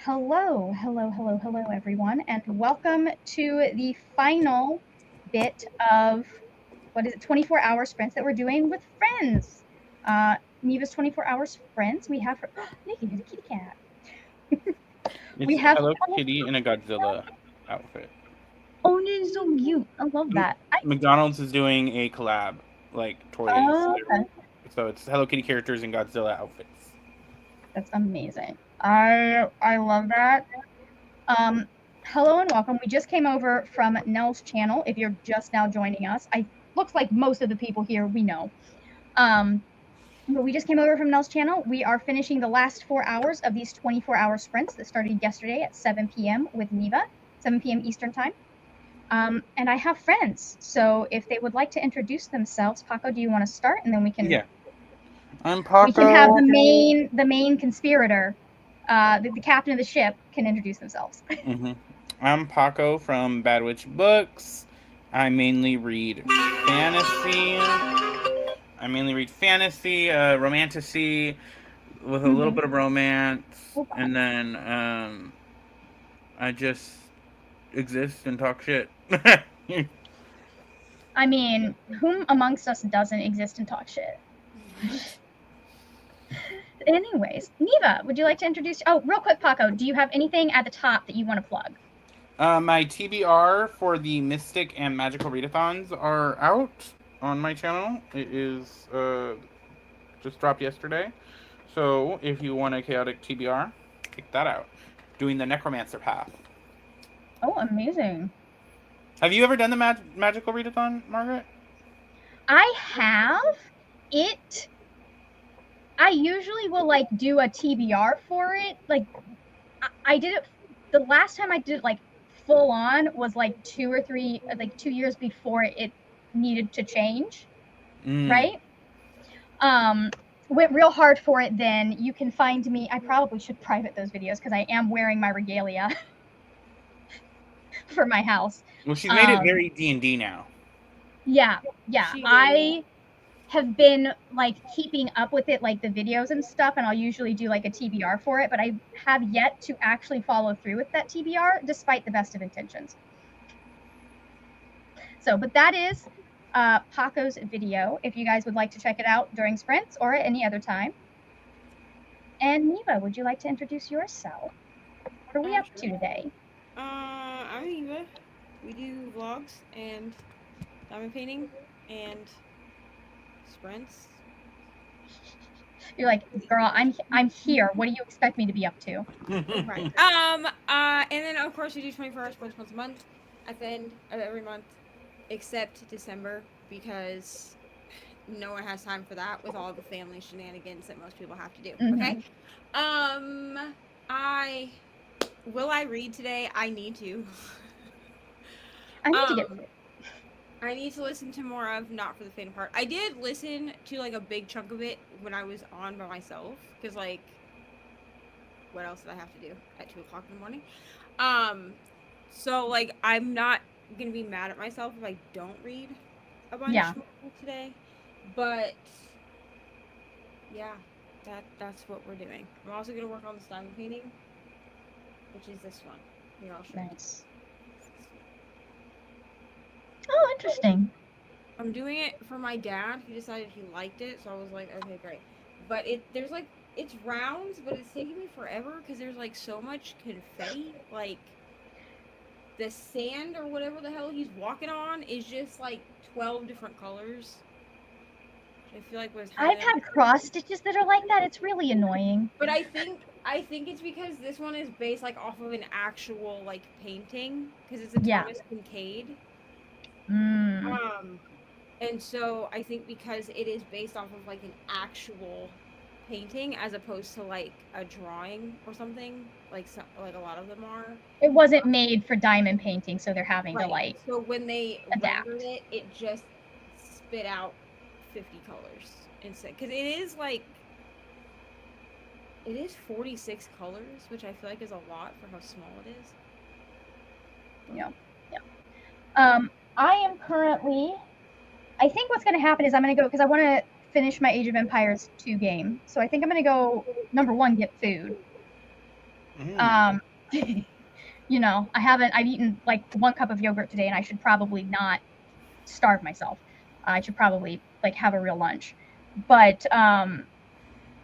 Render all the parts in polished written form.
Hello, everyone, and welcome to the final bit of 24-hour sprints that we're doing with friends. Neva's 24-hour sprints. We have her. Nikki, there's a kitty cat. It's We have. Hello Kitty in a Godzilla outfit. Oh, it's so cute. I love that. McDonald's is doing a collab, like toys. Okay. So it's Hello Kitty characters in Godzilla outfits. That's amazing. I love that. Hello and welcome. We just came over from Nell's channel. If you're just now joining us, looks like most of the people here we know. But we just came over from Nell's channel. We are finishing the last 4 hours of these 24-hour sprints that started yesterday at 7 p.m. with Neva, 7 p.m. Eastern time. And I have friends, so if they would like to introduce themselves, Paco, do you want to start, and then we can? Yeah, I'm Paco. We can have the main conspirator, the captain of the ship, can introduce themselves. I'm Paco from Bad Witch Books. I mainly read fantasy. Romantasy, with a little bit of romance, and then I just exist and talk shit. I mean, whom amongst us doesn't exist and talk shit? Anyways, Neva, would you like to introduce? Oh, real quick, Paco, do you have anything at the top that you want to plug? My TBR for the Mystic and Magical Readathons are out on my channel. It is just dropped yesterday. So if you want a chaotic TBR, check that out. Doing the Necromancer path. Oh, amazing. Have you ever done the Magical Readathon, Margaret? I have. I usually will, like, do a TBR for it. Like, I did it, the last time I did it, like, full on was, like, 2 years before it needed to change, right? Went real hard for it then. You can find me. I probably should private those videos because I am wearing my regalia for my house. Well, she's made it very D&D now. Yeah. I have been, like, keeping up with it, like the videos and stuff, and I'll usually do, like, a TBR for it, but I have yet to actually follow through with that TBR, despite the best of intentions. So, but that is Paco's video, if you guys would like to check it out during sprints or at any other time. And Neva, would you like to introduce yourself? What are we up to today? I'm Neva. We do vlogs and diamond painting and sprints. You're like, girl, I'm here. What do you expect me to be up to? Right. And then of course we do 24-hour sprints once a month at the end of every month, except December, because no one has time for that with all the family shenanigans that most people have to do. Okay. Will I read today? I need to. I need to get it. I need to listen to more of Not for the Faint of Heart. I did listen to, like, a big chunk of it when I was on by myself, because, like, what else did I have to do at 2 o'clock in the morning? So, like, I'm not gonna be mad at myself if I don't read a bunch more today, but yeah, that's what we're doing. I'm also gonna work on the diamond painting, which is this one. Here, I'll show you. Nice. Oh, interesting. I'm doing it for my dad. He decided he liked it, so I was like, okay, great. But there's like, it's rounds, but it's taking me forever because there's, like, so much confetti. Like, the sand or whatever the hell he's walking on is just, like, 12 different colors. I feel like I've had cross stitches that are like that. It's really annoying. But I think it's because this one is based, like, off of an actual, like, painting, because it's a Thomas Kincaid. And so I think because it is based off of, like, an actual painting as opposed to, like, a drawing or something, like a lot of them are. It wasn't made for diamond painting, so they're having to, like, so when they adapt rendered it, it just spit out 50 colors instead, because it is 46 colors, which I feel like is a lot for how small it is. Yeah. I am currently, I think what's going to happen is I'm going to go, because I want to finish my Age of Empires 2 game. So I think I'm going to go, number 1, get food. Um, you know, I've eaten like 1 cup of yogurt today, and I should probably not starve myself. I should probably like have a real lunch. But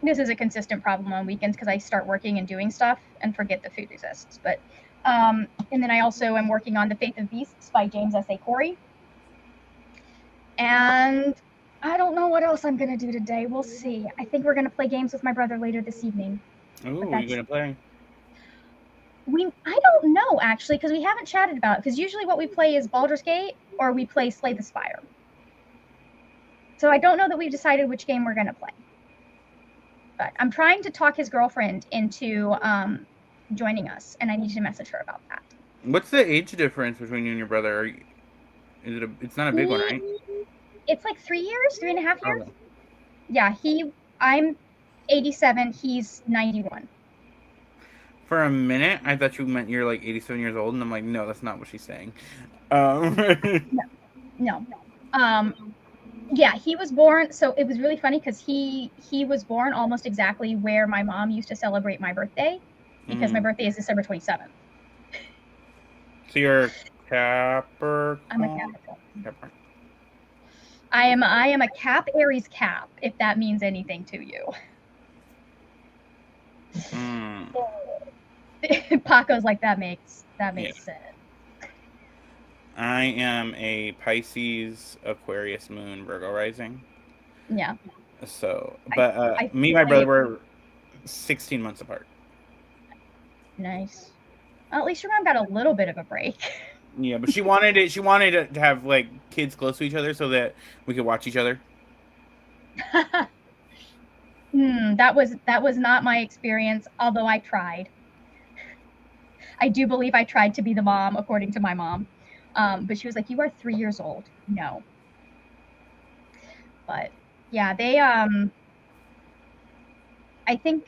this is a consistent problem on weekends because I start working and doing stuff and forget that food exists. But and then I also am working on The Faith of Beasts by James S. A. Corey. And I don't know what else I'm gonna do today. We'll see. I think we're gonna play games with my brother later this evening. Ooh, But what are you gonna play? I don't know actually because we haven't chatted about it. Because usually what we play is Baldur's Gate or we play Slay the Spire. So I don't know that we've decided which game we're gonna play. But I'm trying to talk his girlfriend into joining us, and I need to message her about that. What's the age difference between you and your brother? It's not a big one, right? It's like 3 years, 3.5 years. Okay. Yeah, I'm 87, he's 91. For a minute, I thought you meant you're like 87 years old, and I'm like, no, that's not what she's saying. No. Yeah, he was born, so it was really funny because he was born almost exactly where my mom used to celebrate my birthday, because my birthday is December 27th. So you're a Capricorn? I'm a Capricorn. I am a Cap Aries Cap, if that means anything to you. Paco's like, that makes sense. I am a Pisces, Aquarius Moon, Virgo rising. Yeah. So, but me and my brother were 16 months apart. Nice. Well, at least your mom got a little bit of a break. Yeah, but she wanted it. She wanted to have like kids close to each other so that we could watch each other. That was not my experience, although I tried. I do believe I tried to be the mom, according to my mom. But she was like, "You are 3 years old." No. But yeah, they I think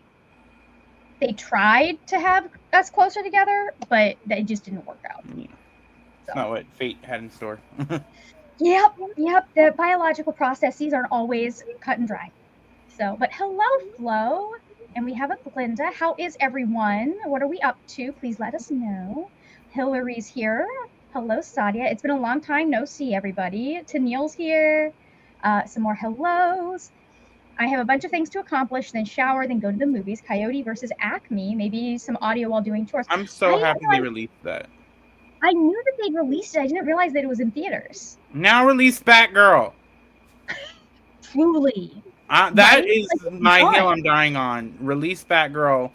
they tried to have us closer together, but that just didn't work out. Yeah. So. Not what fate had in store. Yep. The biological processes aren't always cut and dry. So, but hello, Flo. And we have a Glinda. How is everyone? What are we up to? Please let us know. Hillary's here. Hello, Sadia. It's been a long time no see, everybody. Tennille's here. Some more hellos. I have a bunch of things to accomplish, then shower, then go to the movies. Coyote versus Acme. Maybe some audio while doing chores. I'm so happy they released that. I knew that they'd released it. I didn't realize that it was in theaters. Now release Batgirl. Truly. That is my hill I'm dying on. Release Batgirl.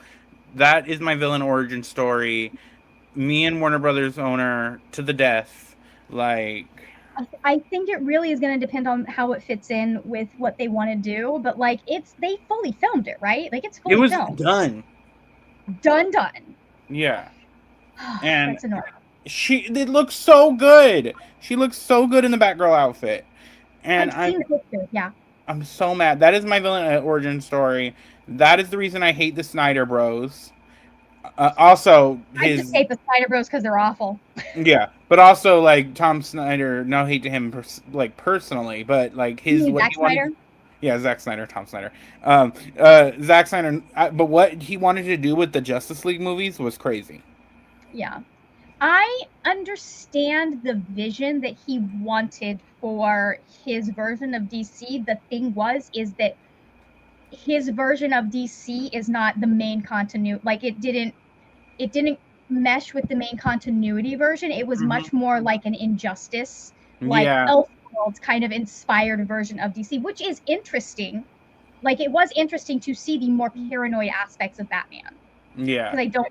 That is my villain origin story. Me and Warner Brothers owner to the death. Like, I think it really is going to depend on how it fits in with what they want to do. But like, they fully filmed it, right? Like, it's fully filmed. It was done. Done. Yeah. And that's annoying. It looks so good. She looks so good in the Batgirl outfit. And I've seen the picture, yeah. I'm so mad. That is my villain origin story. That is the reason I hate the Snyder Bros. Also, I just hate the Snyder Bros because they're awful. Yeah, but also like Tom Snyder. No hate to him, like personally, but like his what Zack he wanted. Snyder? Yeah, Zack Snyder, Tom Snyder. Zack Snyder. But what he wanted to do with the Justice League movies was crazy. Yeah. I understand the vision that he wanted for his version of DC. The thing is that his version of DC is not the main continuity. Like, it didn't mesh with the main continuity version. It was much more like an Injustice, like Elseworlds kind of inspired version of DC, which is interesting. Like, it was interesting to see the more paranoid aspects of Batman. Yeah. Because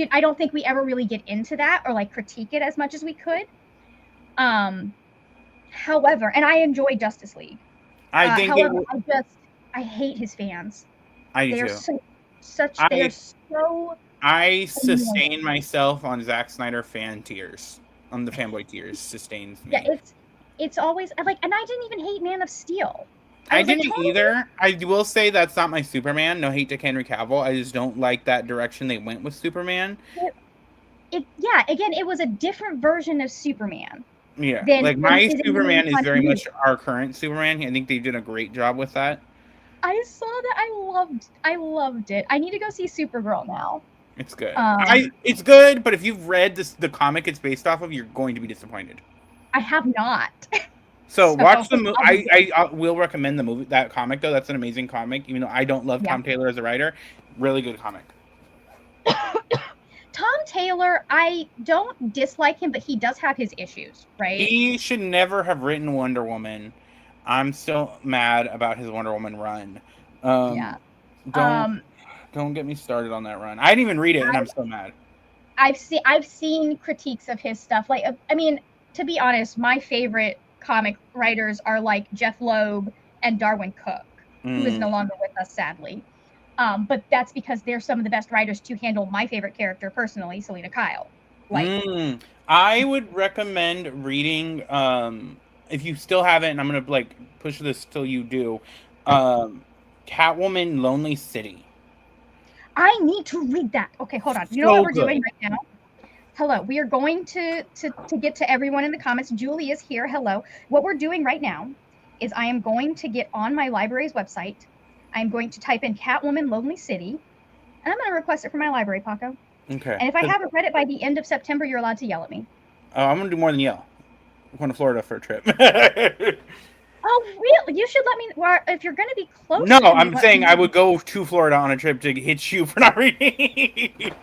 I don't think we ever really get into that or like critique it as much as we could. However, and I enjoy Justice League. I hate his fans. I do too. I sustain myself on Zack Snyder fan tears. On the fanboy tears sustains me. Yeah, it's always like, and I didn't even hate Man of Steel. I didn't either. I will say that's not my Superman. No hate to Henry Cavill. I just don't like that direction they went with Superman. Again, it was a different version of Superman. Yeah, like my Superman is very much our current Superman. I think they did a great job with that. I saw that. I loved it. I need to go see Supergirl now. It's good. Um, It's good, but if you've read the comic it's based off of, you're going to be disappointed. I have not. So So watch the movie. I'll be, I will recommend the movie, that comic though. That's an amazing comic. Even though I don't love yeah. Tom Taylor as a writer, really good comic. Tom Taylor, I don't dislike him, but he does have his issues, right? He should never have written Wonder Woman. I'm still mad about his Wonder Woman run. Yeah. Don't don't get me started on that run. I didn't even read it, and I'm so mad. I've seen critiques of his stuff. Like, I mean, to be honest, my favorite comic writers are like Jeff Loeb and Darwin Cook, who is no longer with us, sadly. But that's because they're some of the best writers to handle my favorite character personally, Selena Kyle. Like, I would recommend reading. If you still haven't, and I'm gonna like push this till you do. Catwoman, Lonely City. I need to read that. Okay, hold on. You know So what we're good. doing right now? Hello. We are going to get to everyone in the comments. Julie is here. Hello. What we're doing right now is I am going to get on my library's website. I'm going to type in Catwoman Lonely City, and I'm going to request it from my library, Paco. Okay. And if I haven't read it by the end of September, you're allowed to yell at me. I'm gonna do more than yell. I'm going to Florida for a trip. Oh, really? You should let me. Well, if you're going to be close. No, to me, I'm saying I would go to Florida on a trip to hit you for not reading.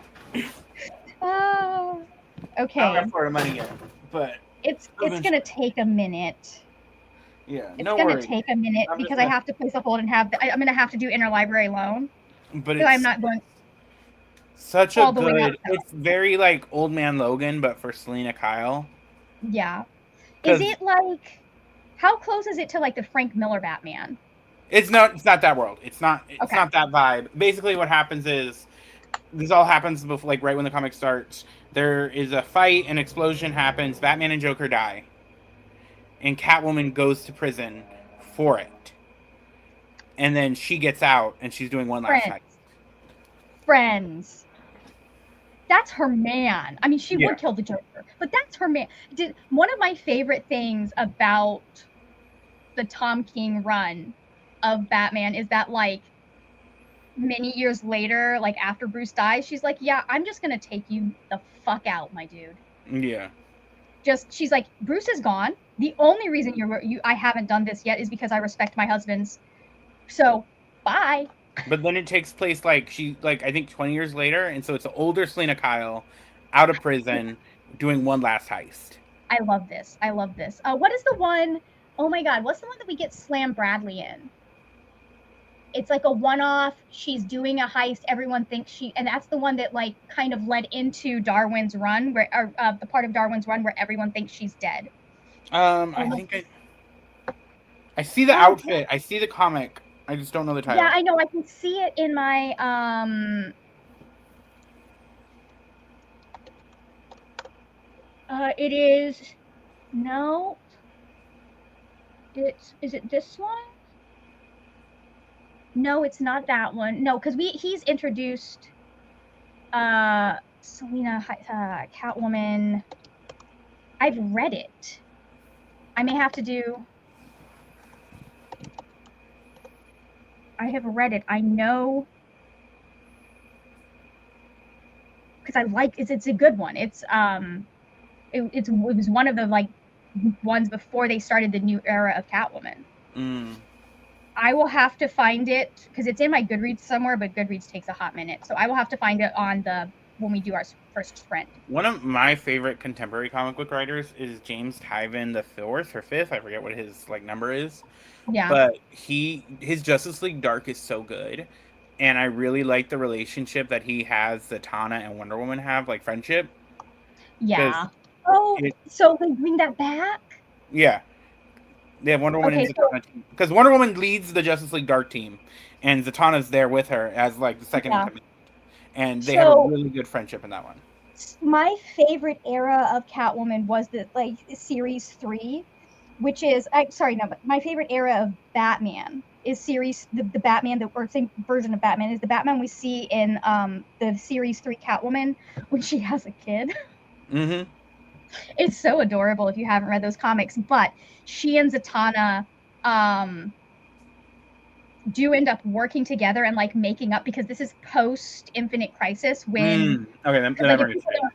Okay. I don't have Florida money yet, but it's gonna take a minute. Yeah, it's gonna take a minute because I have to place a hold and I'm gonna have to do interlibrary loan. But so I'm not going. Such a good. It's very like Old Man Logan, but for Selena Kyle. Yeah. Is it like? How close is it to like the Frank Miller Batman? It's not. It's not that world. It's not. It's not that vibe. Basically, what happens is, this all happens before, like right when the comic starts. There is a fight, an explosion happens. Batman and Joker die, and Catwoman goes to prison for it. And then she gets out, and she's doing one last fight. Friends. That's her man. I mean, she would kill the Joker, but that's her man. One of my favorite things about the Tom King run of Batman is that, like, many years later, like after Bruce dies, she's like, yeah, I'm just gonna take you the fuck out, my dude. Yeah. She's like, Bruce is gone. The only reason I haven't done this yet is because I respect my husband's. So, bye. But then it takes place I think 20 years later, and so it's an older Selena Kyle, out of prison, doing one last heist. I love this. What is the one? Oh my God, what's the one that we get Slam Bradley in? It's like a one-off. She's doing a heist. Everyone thinks and that's the one that like kind of led into Darwin's run, the part of Darwin's run where everyone thinks she's dead. I see the outfit. I see the comic. I just don't know the title. Yeah, I know. I can see it in my it is no. Is it this one? No, it's not that one. No, because he's introduced Selena Catwoman. I've read it. I may have to do. I have read it. I know because I like it's a good one. It was one of the like ones before they started the new era of Catwoman. I will have to find it because it's in my Goodreads somewhere, but Goodreads takes a hot minute, so I will have to find it when we do our first sprint. One of my favorite contemporary comic book writers is James Tyven the fourth or fifth. I forget what his number is. Yeah. But his Justice League Dark is so good, and I really like the relationship that he has, Zatanna and Wonder Woman have, like friendship. Yeah. Oh, so they bring that back? Yeah. They have Wonder Woman and Zatanna team. Because Wonder Woman leads the Justice League Dark team, and Zatanna's there with her as like the second in command. And they have a really good friendship in that one. My favorite era of Catwoman was the series 3. Which is my favorite era of Batman is the Batman same version of Batman is the Batman we see in the series 3 Catwoman when she has a kid. Mm-hmm. It's so adorable if you haven't read those comics, but she and Zatanna do end up working together and like making up, because this is post Infinite Crisis when Okay, then like, that makes sense.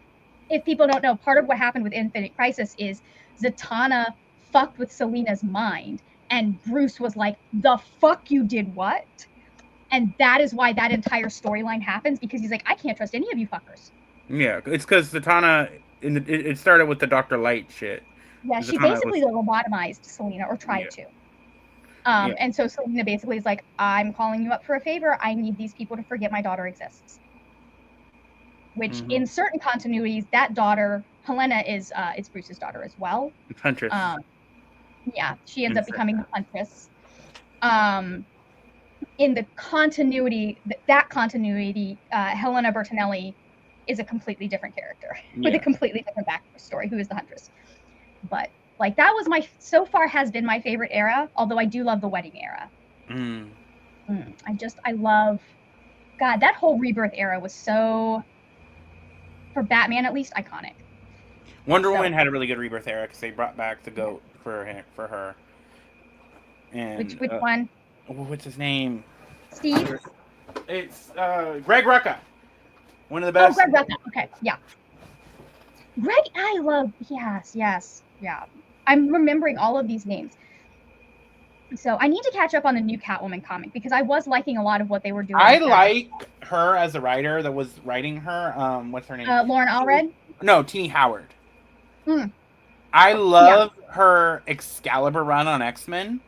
if people don't know, part of what happened with Infinite Crisis is Zatanna fucked with Selena's mind, and Bruce was like, "The fuck you did what?" And that is why that entire storyline happens, because he's like, "I can't trust any of you fuckers." Yeah, it's because Zatanna. It started with the Dr. Light shit. Yeah, she Zatanna was. basically lobotomized Selena, or tried to. Yeah. And so Selena basically is like, "I'm calling you up for a favor. I need these people to forget my daughter exists." Which, in certain continuities, that daughter, Helena, is Bruce's daughter as well. Huntress. Yeah, she ends up becoming the Huntress. In the continuity, Helena Bertinelli is a completely different character with a completely different backstory, who is the Huntress. But like, that was so far has been my favorite era, although I do love the wedding era. I love, God, that whole Rebirth era was so, for Batman at least, iconic. Wonder Woman had a really good Rebirth era because they brought back the goat for her. And which one? What's his name? Steve? It's Greg Rucka. One of the best. Oh, Greg Rucka. Okay, yeah. Greg, I love, yes, yeah. I'm remembering all of these names. So I need to catch up on the new Catwoman comic, because I was liking a lot of what they were doing. I like her as a writer that was writing her. What's her name? Lauren Allred? No, Teenie Howard. I love her Excalibur run on X-Men,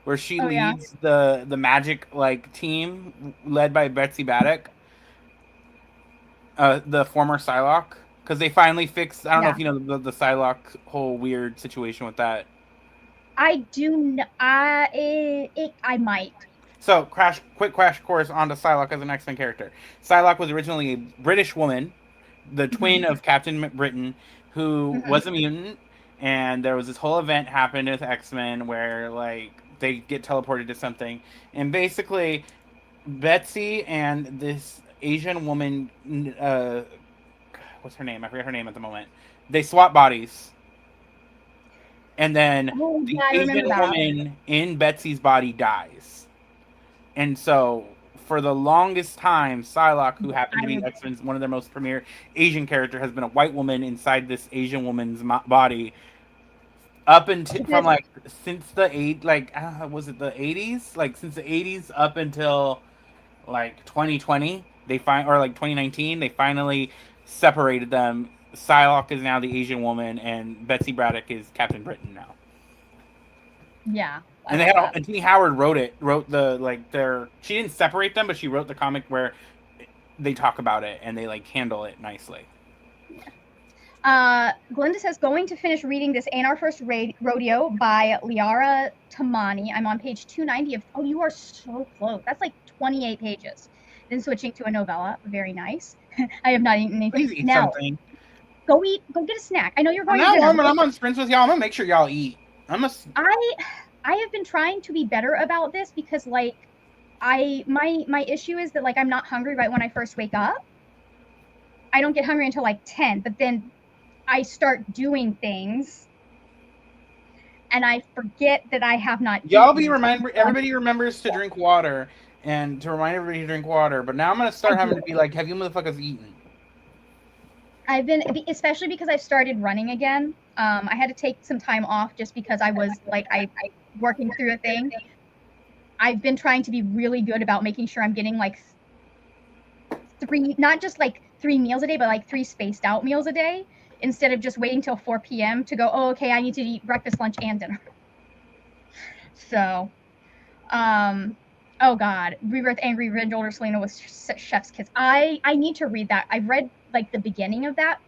where she leads the magic like team led by Betsy Baddock, the former Psylocke, because they finally fixed. I don't know if you know the Psylocke whole weird situation with that. I do. I might. So, quick crash course onto Psylocke as an X-Men character. Psylocke was originally a British woman, the twin of Captain Britain, who was a mutant, and there was this whole event happened with X-Men where like they get teleported to something, and basically Betsy and this Asian woman, what's her name? I forget her name at the moment. They swap bodies. And then the Asian woman in Betsy's body dies. And so, for the longest time, Psylocke, who happened to be X-Men's one of their most premier Asian character, has been a white woman inside this Asian woman's body. Up until from like since the was it the 80s? Like since the 80s up until like 2020, or like 2019, they finally separated them. Psylocke is now the Asian woman, and Betsy Braddock is Captain Britain now. Yeah. And they had and Teenie Howard wrote the she didn't separate them, but she wrote the comic where they talk about it and they like handle it nicely. Glinda says, going to finish reading this Ain't Our First Rodeo by Liara Tamani. I'm on page 290 of, you are so close. That's like 28 pages. Then switching to a novella. Very nice. I have not eaten anything. Please eat something. Go get a snack. I know you're going to dinner. I'm on sprints with y'all. I'm gonna make sure y'all eat. I have been trying to be better about this, because like my issue is that like I'm not hungry right when I first wake up. I don't get hungry until like 10, but then I start doing things and I forget that I have not everybody remembers to drink water, and to remind everybody to drink water, but now I'm gonna start having to be like, have you motherfuckers eaten? I've been, especially because I've started running again. I had to take some time off just because I was like, I working through a thing. I've been trying to be really good about making sure I'm getting like 3, not just like 3 meals a day, but like 3 spaced out meals a day, instead of just waiting till 4 p.m. to go, oh, okay, I need to eat breakfast, lunch, and dinner. So, oh God, Rebirth Angry Ridge Older Selena was Chef's Kiss. I need to read that. I've read like the beginning of that,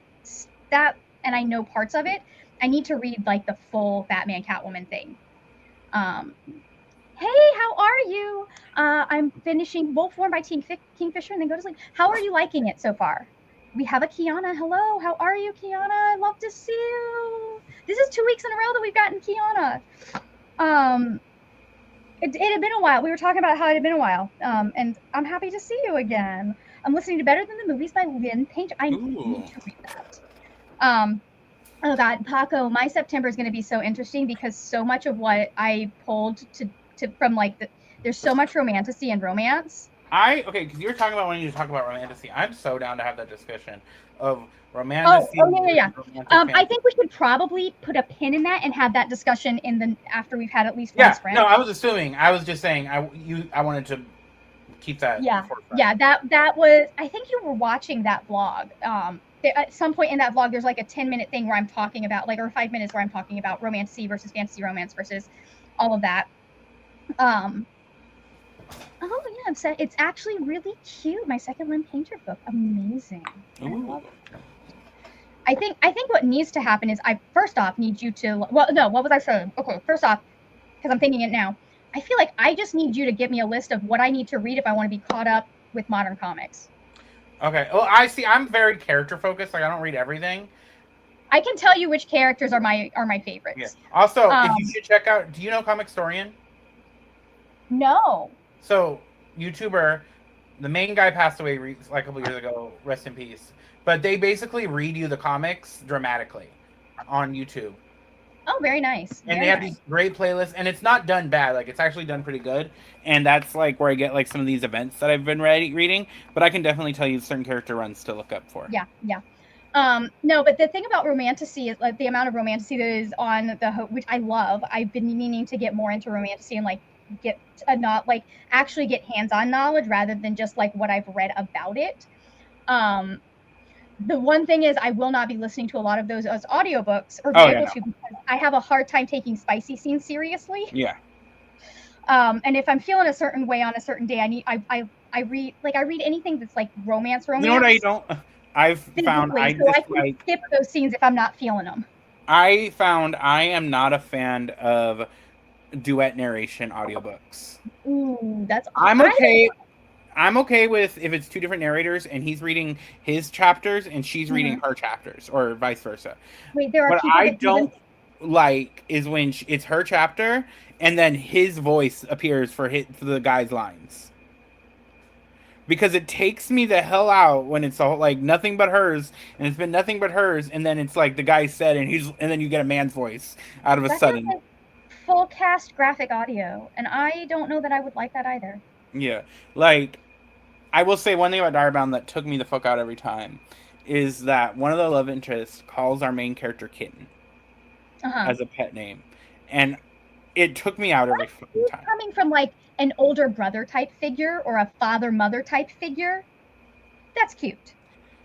and I know parts of it. I need to read like the full Batman Catwoman thing. Hey, how are you? I'm finishing Wolfborn by Team Kingfisher and then go to sleep. How are you liking it so far? We have a Kiana. Hello, how are you, Kiana? I love to see you. This is 2 weeks in a row that we've gotten Kiana. It had been a while. We were talking about how it had been a while. And I'm happy to see you again. I'm listening to Better Than the Movies by Lynn Page. I need to read that. Oh God, Paco, my September is going to be so interesting, because so much of what I pulled to from like There's so much romantasy and romance. Okay, because you're talking about wanting to talk about romantasy. I'm so down to have that discussion of Oh, romantasy oh yeah, yeah, versus romantic yeah. I fantasy. think we should probably put a pin in that and have that discussion in the after we've had at least one Yeah, no, sprint. I was assuming. I was just saying. I wanted to keep that Yeah, forefront. yeah. That was. I think you were watching that vlog. At some point in that vlog, there's like a 10-minute thing where I'm talking about, like, or 5 minutes where I'm talking about romantasy versus fantasy romance versus all of that. Um, oh yeah, I'm sad. It's actually really cute. My second Lynn Painter book, amazing. I Ooh. love it. I think what needs to happen is I first off need you to, well, no, what was I saying? Okay, first off, because I'm thinking it now, I feel like I just need you to give me a list of what I need to read if I want to be caught up with modern comics. Okay. Well, I see. I'm very character focused. Like I don't read everything. I can tell you which characters are my Yeah. favorites. Also, if you Um, should check out, do you know Comic Storian? no. So, YouTuber, the main guy passed away like a couple years ago. Rest in peace. But they basically read you the comics dramatically on YouTube. Oh, very nice. And they Very have nice. these great playlists, and it's not done bad. Like it's actually done pretty good, and that's like where I get like some of these events that I've been reading. But I can definitely tell you certain character runs to look up for. Yeah, yeah. No, but the thing about romantasy is like the amount of romantasy that is on which I love. I've been meaning to get more into romantasy and like get not like actually get hands-on knowledge rather than just like what I've read about it. Um, the one thing is I will not be listening to a lot of those as audiobooks or be Oh yeah, able no, to because I have a hard time taking spicy scenes seriously. yeah. And if I'm feeling a certain way on a certain day, I read anything that's like romance You know what I romance don't? I've found physically, I so I can dislike. skip those scenes if I'm not feeling them. I found I am not a fan of duet narration audiobooks. Ooh, that's I'm I don't. okay. I'm okay with if it's two different narrators and he's reading his chapters and she's reading Mhm. her chapters, or vice versa. Wait, there are What people I that even don't like is when it's her chapter and then his voice appears for the guy's lines. Because it takes me the hell out when it's all like nothing but hers and it's been nothing but hers and then it's like the guy said and then you get a man's voice out of a that has sudden. like full cast graphic audio, and I don't know that I would like that either. Yeah. Like I will say one thing about Direbound that took me the fuck out every time is that one of the love interests calls our main character Kitten Uh huh. as a pet name. And it took me out every fucking Who's time. coming from like an older brother type figure or a father mother type figure? That's cute.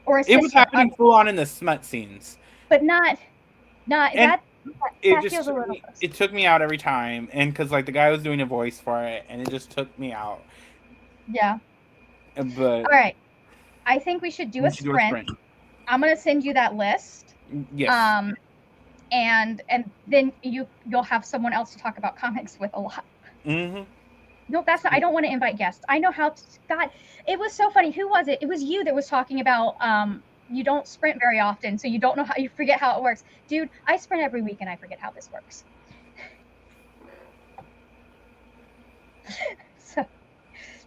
Or a It was sister. happening full on in the smut scenes. But not And it that just feels a took little me gross. it took me out every time and cuz like the guy was doing a voice for it and it just took me out. Yeah. But All right. I think we should do a we should do a sprint. sprint. I'm gonna send you that list. Yes. Um, and then you'll have someone else to talk about comics with a lot. Mhm. No, that's not, I don't want to invite guests. I know how to, God, it was so funny. Who was it? It was you that was talking about you don't sprint very often, so you don't know how you forget how it works. Dude, I sprint every week and I forget how this works. So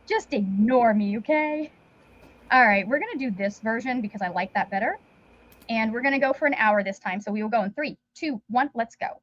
just ignore me, okay? All right, we're gonna do this version because I like that better. And we're gonna go for an hour this time. So we will go in 3, 2, 1, let's go.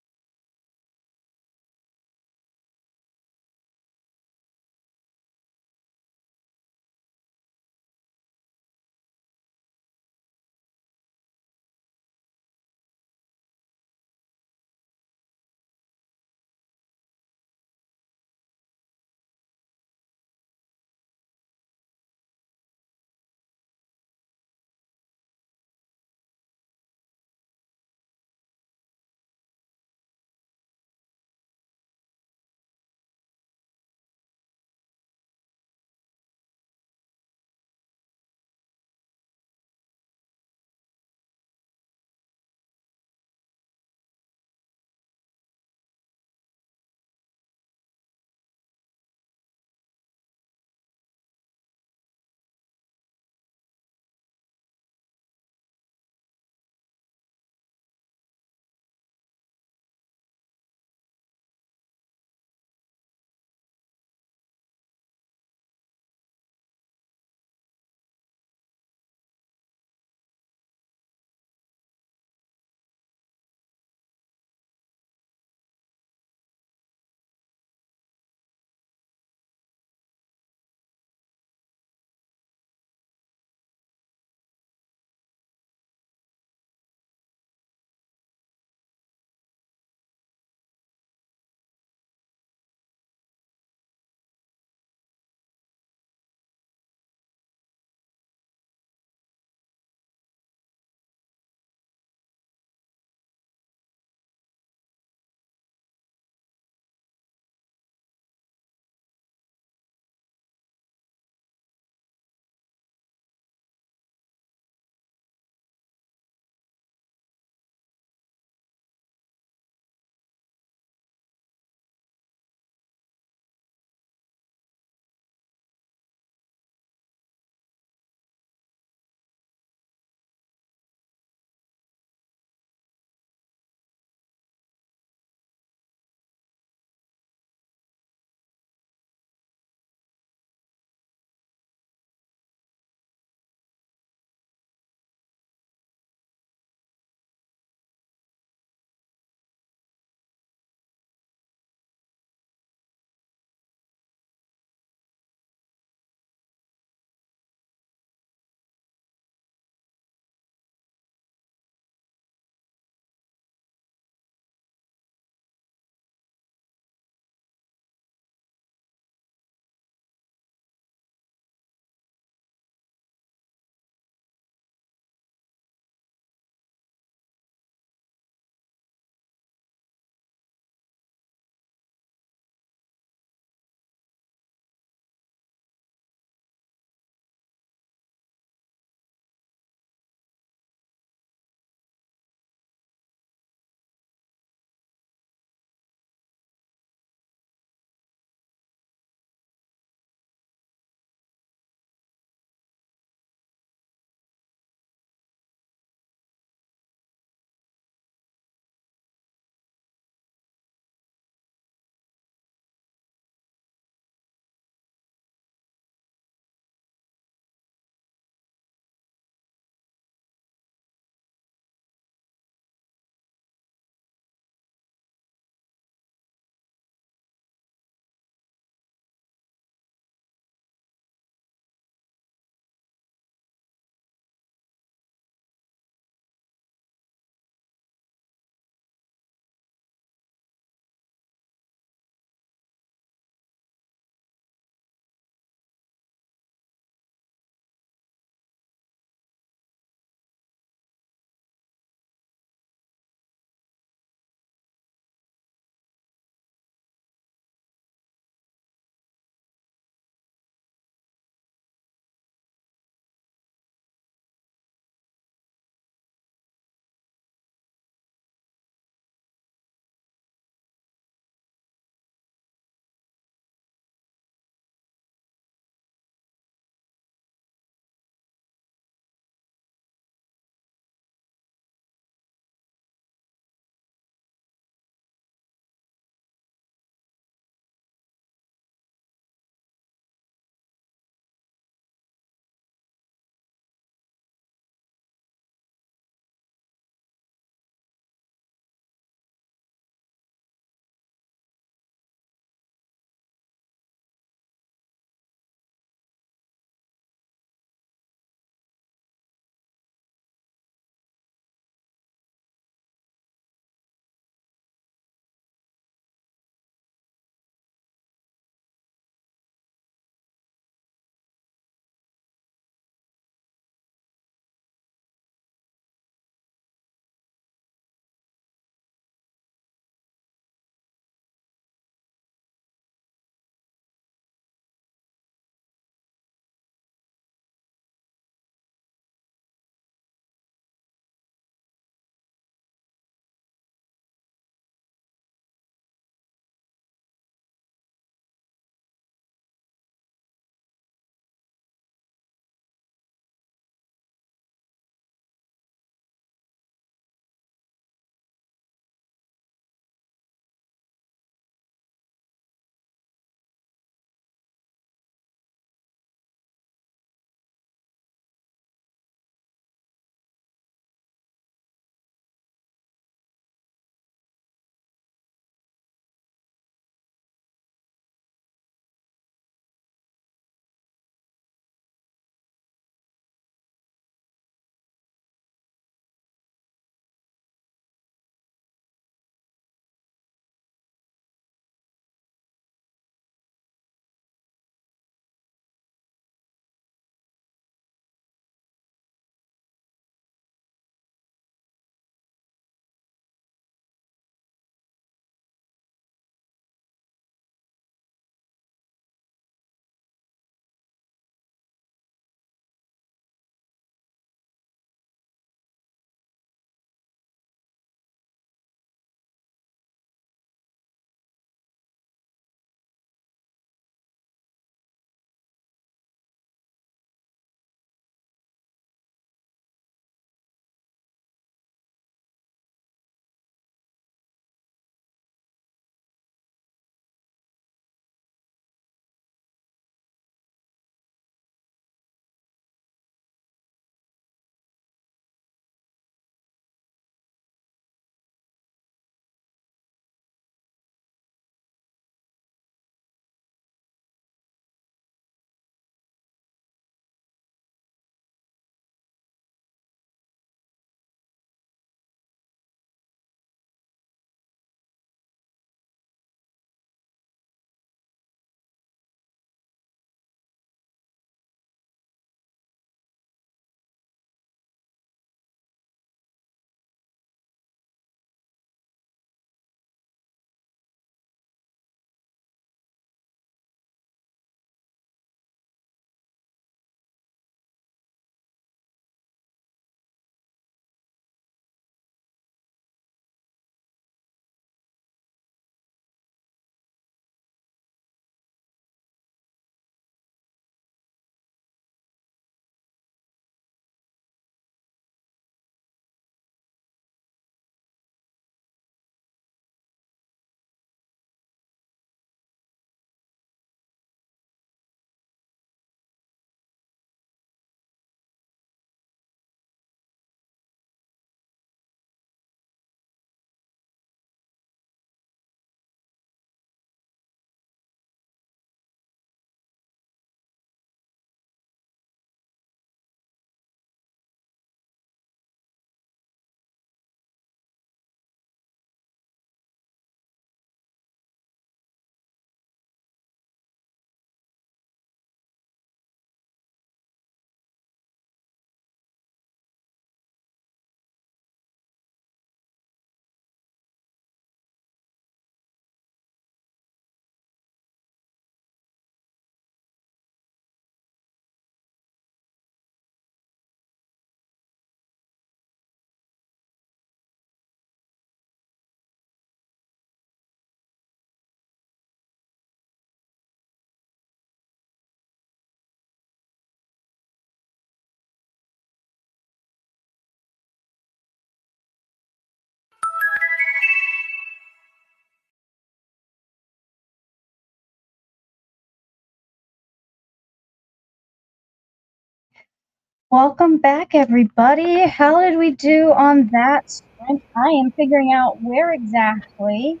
Welcome back, everybody. How did we do on that sprint? I am figuring out where exactly.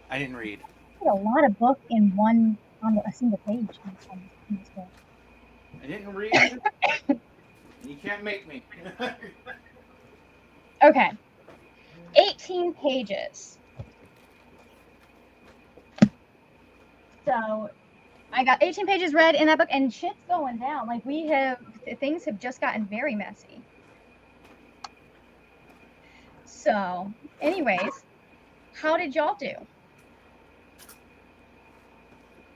I didn't read. Put a lot of book on a single page in this book. I didn't read. You can't make me. Okay, 18 pages. So I got 18 pages read in that book, and shit's going down. Like things have just gotten very messy. So, anyways, how did y'all do?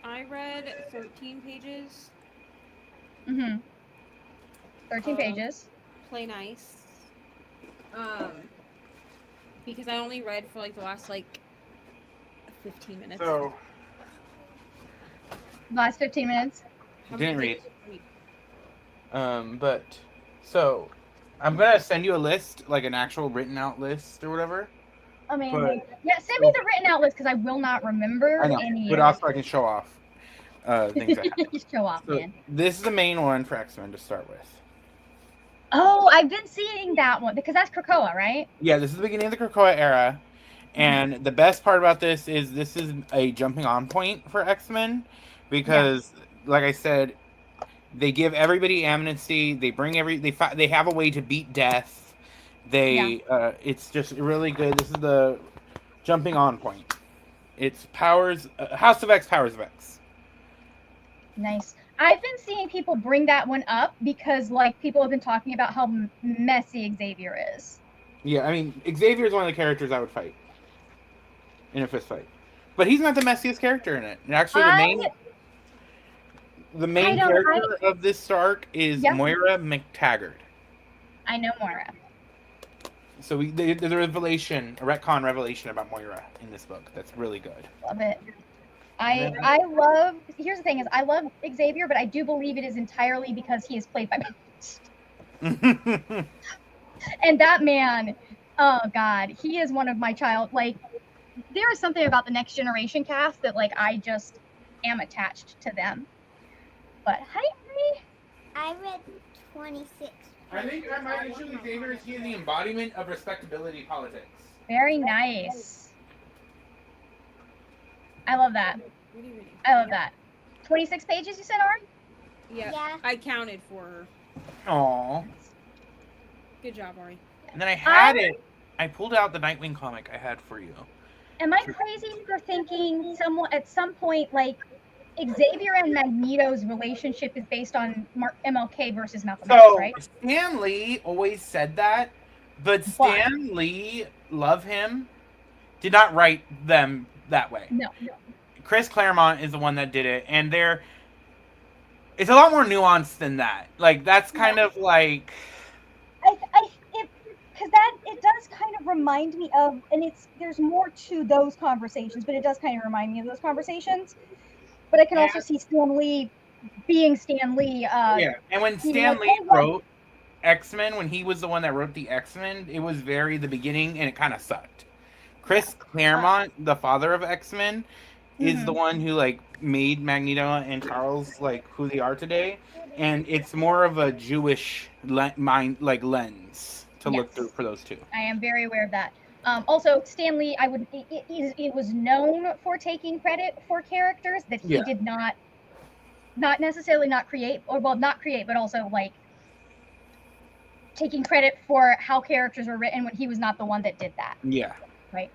I read 13 pages. 13 pages. Play nice. Because I only read for like the last 15 minutes. So Last 15 minutes. didn't read. But so I'm gonna send you a list, like an actual written out list or whatever. Amazing. Yeah, send me the written out list because I will not remember I know, any. but also I can show off things that happen. Show off, So man. this is the main one for X-Men to start with. Oh, I've been seeing that one because that's Krakoa, right? Yeah, this is the beginning of the Krakoa era, and the best part about this is a jumping on point for X-Men because, like I said, they give everybody amnesty. They bring they have a way to beat death. It's just really good. This is the jumping on point. It's House of X, Powers of X. Nice. I've been seeing people bring that one up because, like, people have been talking about how messy Xavier is. Yeah, I mean, Xavier is one of the characters I would fight in a fist fight, but he's not the messiest character in it. And actually, the main character of this arc is Moira McTaggart. I know Moira. So there's a retcon revelation about Moira in this book. That's really good. Love it. I love. Here's the thing: is I love Xavier, but I do believe it is entirely because he is played by. And that man, oh god, he is one of my child. Like, there is something about the Next Generation cast that, like, I just am attached to them. But hi, I read 26. I think my issue with Xavier is he is the embodiment of respectability politics. Very nice. I love that. I love that. 26 pages, you said, Ari? Yeah. I counted for her. Aww. Good job, Ari. And then I pulled out the Nightwing comic I had for you. Am I crazy for thinking at some point, like, Xavier and Magneto's relationship is based on MLK versus Malcolm X, right? Stan Lee always said that, but Stan Lee, love him, did not write them that way. No. Chris Claremont is the one that did it, and it's a lot more nuanced than that. Like, that's kind of like... Because it does kind of remind me of, and there's more to those conversations, but it does kind of remind me of those conversations. But I can also see Stan Lee being Stan Lee. And when Stan Lee wrote X-Men, when he was the one that wrote the X-Men, it was the beginning, and it kind of sucked. Chris Claremont, the father of X-Men, is the one who, like, made Magneto and Charles, like, who they are today. And it's more of a Jewish lens to look through for those two. I am very aware of that. Also, Stan Lee, it was known for taking credit for characters that he did not necessarily not create, but also, like, taking credit for how characters were written when he was not the one that did that. Yeah. Right.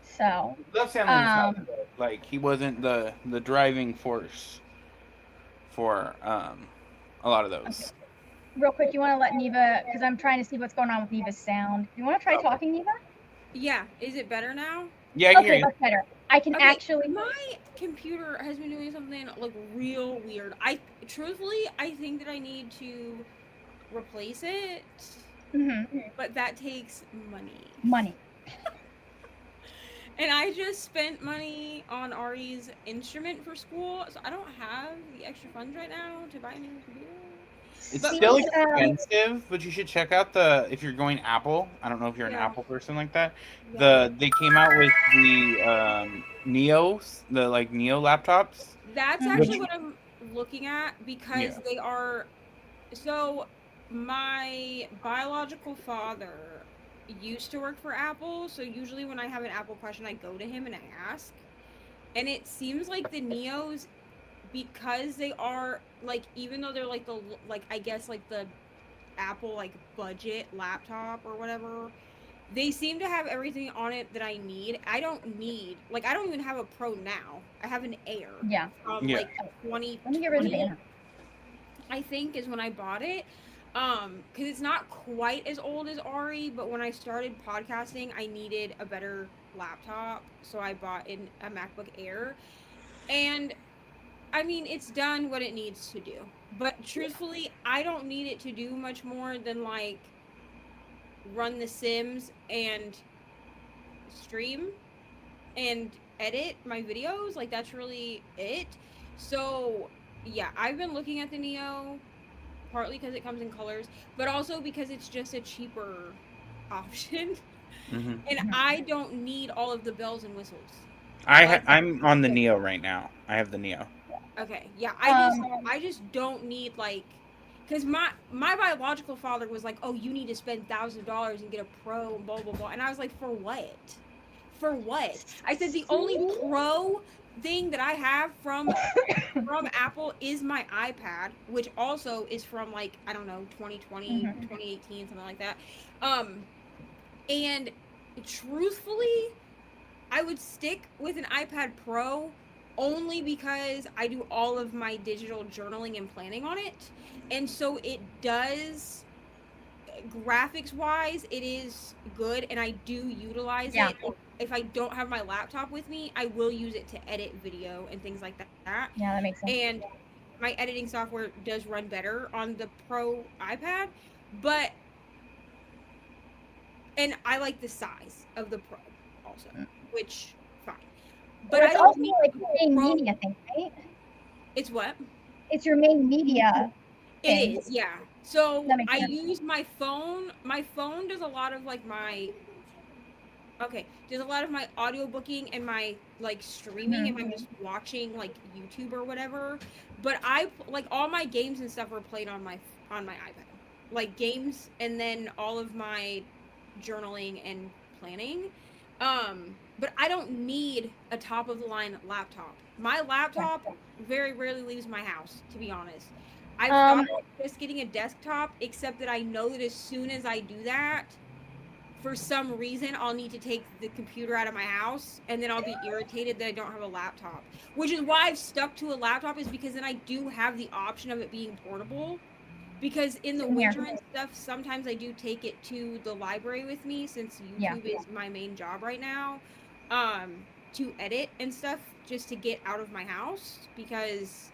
So. Love Stan Lee. Like, he wasn't the driving force for a lot of those. Okay. Real quick, you want to let Neva, because I'm trying to see what's going on with Neva's sound. You want to try talking, Neva? Yeah. Is it better now? Yeah, I can hear you. That's better. I can actually. My computer has been doing something, like, real weird. Truthfully, I think that I need to replace it. But that takes money. And I just spent money on Ari's instrument for school, so I don't have the extra funds right now to buy a new computer. It's still expensive, but you should check out if you're going Apple. I don't know if you're an Apple person like that. They came out with the Neos, the Neo laptops. That's actually what I'm looking at because they are So my biological father used to work for Apple, so usually when I have an Apple question, I go to him and I ask. And it seems like the Neos, because they are like, even though they're like the like I guess like the Apple like budget laptop or whatever, they seem to have everything on it that I need. I don't need, like, I don't even have a Pro now. I have an Air Yeah. from Yeah. like Let me get rid of the 2020, banner. I think, is when I bought it. Because it's not quite as old as Ari, but when I started podcasting, I needed a better laptop, so I bought a MacBook Air. And I mean, it's done what it needs to do. But truthfully, I don't need it to do much more than like run The Sims and stream and edit my videos. Like, that's really it. So yeah, I've been looking at the Neo partly because it comes in colors, but also because it's just a cheaper option. Hmm. And Mhm. I don't need all of the bells and whistles. I'm on the Neo right now. I have the Neo. Okay, yeah, Um, I just don't need like, because my biological father was like, oh, you need to spend $1,000 and get a Pro and blah blah blah, and I was like, for what? For what? I said the only see? Pro thing that I have from Apple is my iPad, which also is from like, I don't know, 2020, Mhm. 2018, something like that. Um, and truthfully, I would stick with an iPad Pro only because I do all of my digital journaling and planning on it. And so it does, graphics wise, it is good and I do utilize Yeah. it. If I don't have my laptop with me, I will use it to edit video and things like that. Yeah, that makes sense. And my editing software does run better on the Pro iPad, but and I like the size of the Pro also, which fine. But Well, I it's don't also need like your main Pro. media thing, right? It's what? It's your main media It thing. is, yeah. So That makes I sense. use my phone. My phone does a lot of like my okay, does a lot of my audio booking and my like streaming if Mhm. I'm just watching like YouTube or whatever. But I like all my games and stuff are played on my iPad. Like games and then all of my journaling and planning. But I don't need a top of the line laptop. My Yeah. laptop very rarely leaves my house, to be honest. I've thought Um, about just getting a desktop, except that I know that as soon as I do that, for some reason I'll need to take the computer out of my house and then I'll be irritated that I don't have a laptop. Which is why I've stuck to a laptop, is because then I do have the option of it being portable. Because in the same here. winter and stuff, sometimes I do take it to the library with me since Yeah. YouTube is my main job right now. To edit and stuff just to get out of my house, because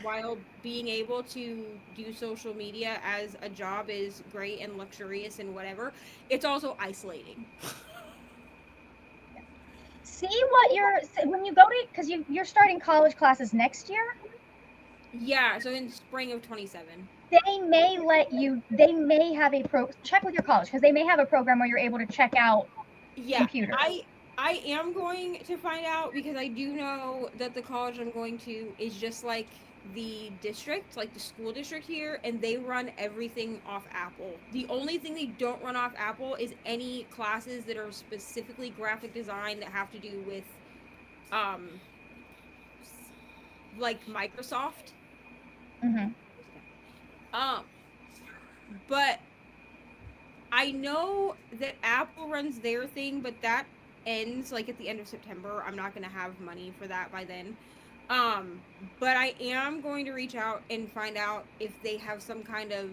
while being able to do social media as a job is great and luxurious and whatever, it's also isolating. See what you're when you go to because you're starting college classes next year. Yeah, so in spring of 27. They may let you. They may have a check with your college because they may have a program where you're able to check out Yeah, computers. I am going to find out, because I do know that the college I'm going to is just like the district, like the school district here, and they run everything off Apple. The only thing they don't run off Apple is any classes that are specifically graphic design that have to do with um like Microsoft. Hmm. Um but I know that Apple runs their thing, but that ends like at the end of September. I'm not going to have money for that by then. Um, but I am going to reach out and find out if they have some kind of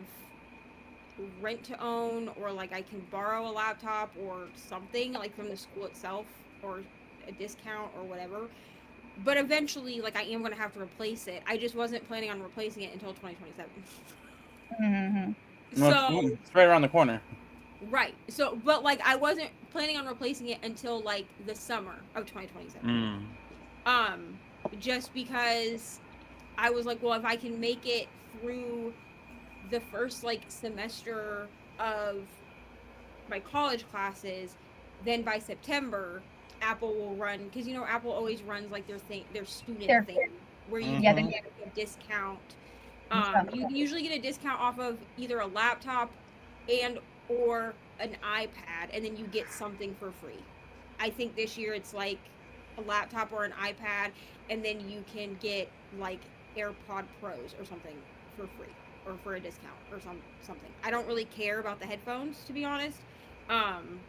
rent to own, or like I can borrow a laptop or something like from the school itself, or a discount or whatever. But eventually, like, I am going to have to replace it. I just wasn't planning on replacing it until 2027. Hmm. Well, So it's right around the corner. right. So, but like, I wasn't planning on replacing it until like the summer of 2027. Mm. Um, just because I was like, well, if I can make it through the first like semester of my college classes, then by September, Apple will run, because you know Apple always runs like their thing, their student They're thing, where you yeah. can Hmm. get a discount You usually get a discount off of either a laptop and or an iPad, and then you get something for free. I think this year it's like a laptop or an iPad, and then you can get like AirPod Pros or something for free or for a discount or something. I don't really care about the headphones, to be honest. Um,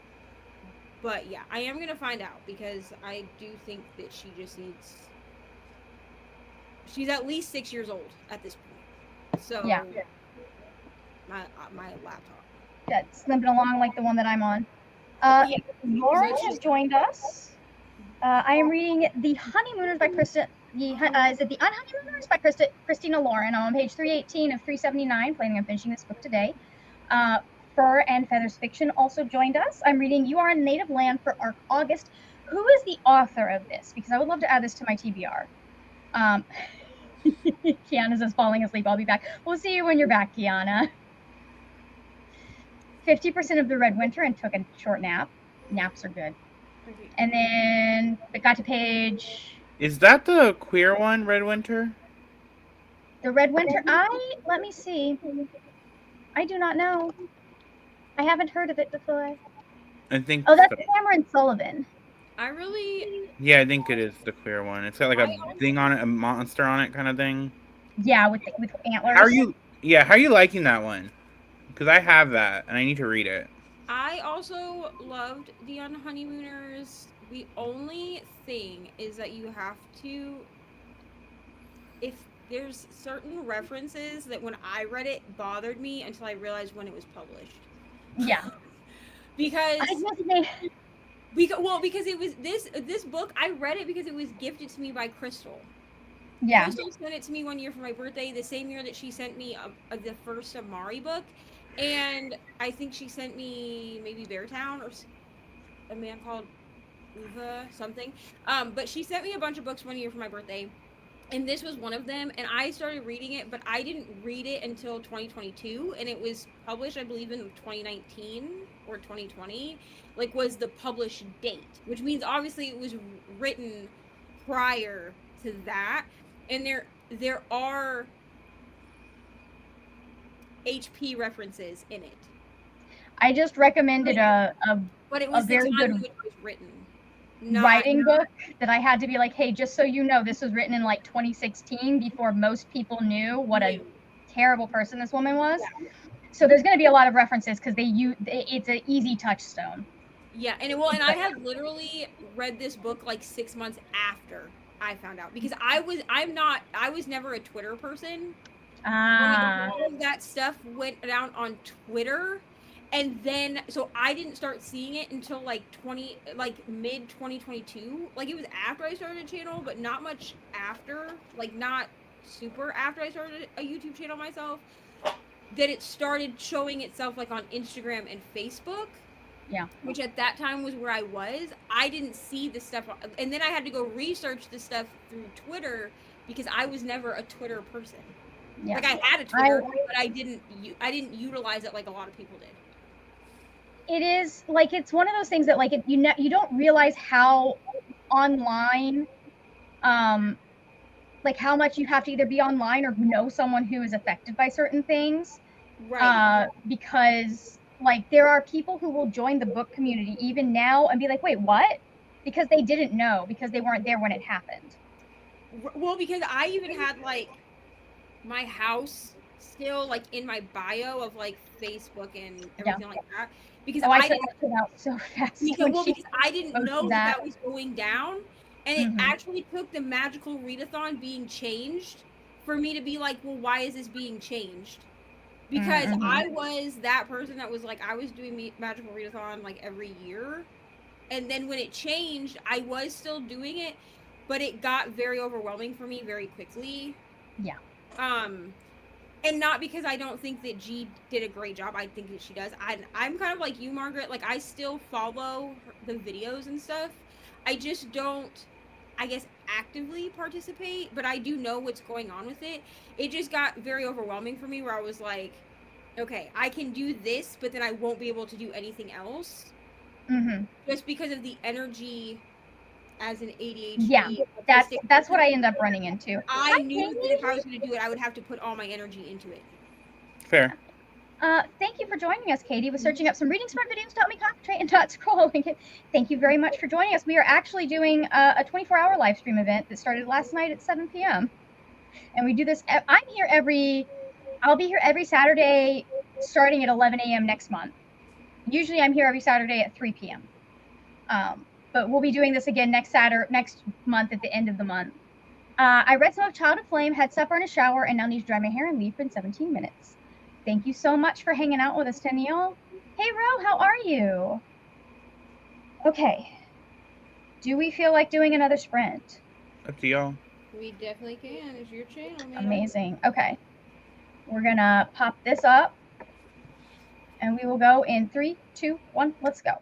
but yeah, I am gonna find out because I do think that she just needs. She's at least 6 years old at this point. So Yeah. my laptop. That's limping along like the one that I'm on. Yeah. Lauren has joined us. I am reading The Honeymooners by Krista. Is it The Unhoneymooners by Christina Lauren? I'm on page 318 of 379, planning on finishing this book today. Fur and Feathers Fiction also joined us. I'm reading You Are in Native Land for Arc August. Who is the author of this? Because I would love to add this to my TBR. Kiana says, falling asleep. I'll be back. We'll see you when you're back, Kiana. 50% of the Red Winter and took a short nap. Naps are good. Okay. And then it got to page. Is that the queer one, Red Winter? The Red Winter. Let me see. I do not know. I haven't heard of it before. I think. Oh, that's so. Cameron Sullivan. I really. Yeah, I think it is the queer one. It's got like a thing on it, a monster on it, kind of thing. Yeah, with antlers. How are you? Yeah, how are you liking that one? Because I have that and I need to read it. I also loved The Unhoneymooners. The only thing is that you have to. If there's certain references that when I read it bothered me until I realized when it was published. Yeah. Because I because it was this book, I read it because it was gifted to me by Crystal. Yeah. Crystal sent it to me one year for my birthday, the same year that she sent me the first Amari book, and I think she sent me maybe Beartown or a man called Uva something. But she sent me a bunch of books one year for my birthday, and this was one of them. And I started reading it, but I didn't read it until 2022, and it was published, I believe, in 2019 or 2020. Like, was the published date, which means obviously it was written prior to that. And there are HP references in it. I just recommended but it was a very good it was written. Writing book that I had to be like, hey, just so you know, this was written in like 2016 before most people knew what a terrible person this woman was. Yeah. So there's going to be a lot of references because it's an easy touchstone. Yeah, and I have literally read this book like 6 months after I found out because I was never a Twitter person. All of that stuff went down on Twitter, and then so I didn't start seeing it until like mid 2022. Like it was after I started a channel, but not much after, like not super after I started a YouTube channel myself. That it started showing itself like on Instagram and Facebook. Yeah. Which at that time was where I was. I didn't see the stuff, and then I had to go research the stuff through Twitter because I was never a Twitter person. Yeah. Like I had a Twitter, but I didn't utilize it like a lot of people did. It is like it's one of those things that like you don't realize how online, like how much you have to either be online or know someone who is affected by certain things. Right. Because like there are people who will join the book community even now and be like, wait, what? Because they didn't know because they weren't there when it happened. Well, because I even had like my house still like in my bio of like Facebook and everything like that. Because I said that out so fast. Because I didn't know that was going down. And it actually took the magical readathon being changed for me to be like, well, why is this being changed? Because I was that person that was like, I was doing magical readathon like every year. And then when it changed, I was still doing it, but it got very overwhelming for me very quickly. Yeah. And not because I don't think that G did a great job. I think that she does. I'm kind of like you, Margaret. Like, I still follow the videos and stuff. I just don't, I guess, actively participate, but I do know what's going on with it. It just got very overwhelming for me where I was like, okay, I can do this, but then I won't be able to do anything else. Just because of the energy as an ADHD Yeah, autistic that's what person, I end up running into. I Hi, knew that if I was going to do it, I would have to put all my energy into it. Fair. Thank you for joining us, Katie. Was searching up some reading smart videos to help me concentrate and not scrolling. Thank you very much for joining us. We are actually doing a 24-hour live stream event that started last night at 7 p.m. And we do this. I'll be here every Saturday starting at 11 a.m. next month. Usually I'm here every Saturday at 3 p.m. But we'll be doing this again next month at the end of the month. I read some of Child of Flame, had supper and a shower, and now need to dry my hair and leave in 17 minutes. Thank you so much for hanging out with us, Tenniel. Hey, Ro, how are you? Okay. Do we feel like doing another sprint? Up to y'all. We definitely can. It's your channel, man. Amazing. Okay. We're going to pop this up, and we will go in 3, 2, 1. Let's go.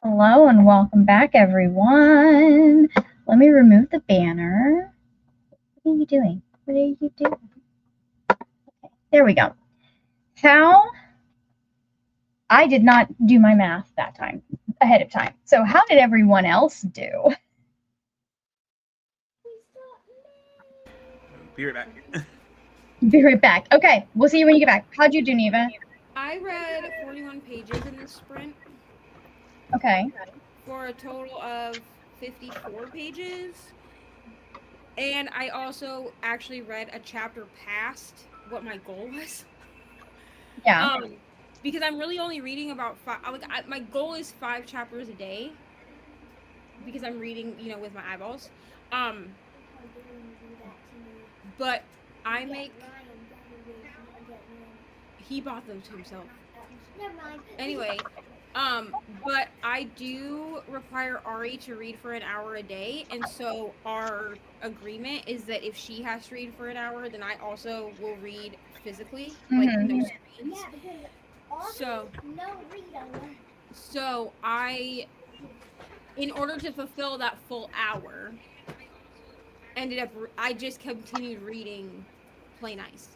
Hello and welcome back, everyone. Let me remove the banner. What are you doing? What are you doing? Okay, there we go. I did not do my math that time, ahead of time. So how did everyone else do? Be right back. Be right back. Okay, we'll see you when you get back. How'd you do, Neva? I read 41 pages in this sprint Okay. for a total of 54 pages. And I also actually read a chapter past what my goal was. Yeah. Because I'm really only reading about my goal is 5 chapters a day. Because I'm reading, with my eyeballs. But I make. He bought them to himself. Never mind. Anyway, but I do require Ari to read for an hour a day, and so our agreement is that if she has to read for an hour, then I also will read physically, like no screens. Yeah, because So, no reading. so in order to fulfill that full hour, I just continued reading Play Nice.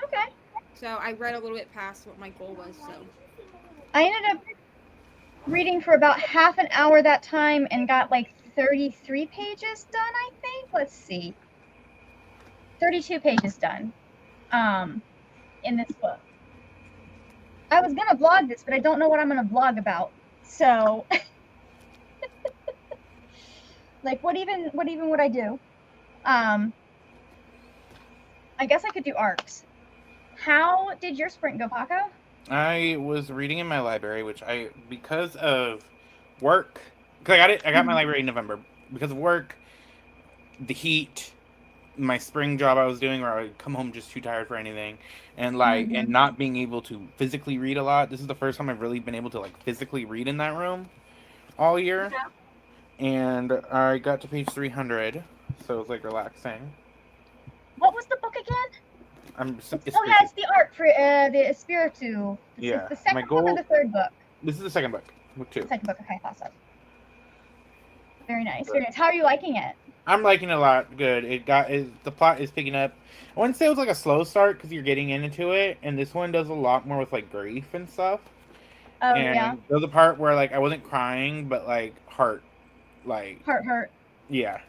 Okay. So I read a little bit past what my goal was. So I ended up reading for about half an hour that time and got like 33 pages done, I think. Let's see. 32 pages done in this book. I was gonna vlog this, but I don't know what I'm gonna vlog about. So like what even would I do? I guess I could do arcs. How did your sprint go, Paco? I was reading in my library, which because of work, because I got my library in November. Because of work, the heat, my spring job I was doing where I would come home just too tired for anything, and and not being able to physically read a lot. This is the first time I've really been able to physically read in that room all year. And I got to page 300, so it was relaxing. What was the book again? It's yeah, it's the art for the Espiritu. Yeah, The second book or the third book? This is the second book. Book 2. Second book. Okay, I thought so. Very nice. Very nice. How are you liking it? I'm liking it a lot. Good. The plot is picking up. I wouldn't say it was a slow start because you're getting into it, and this one does a lot more with grief and stuff. Oh and yeah. There was a part where I wasn't crying, but heart, heart. Yeah.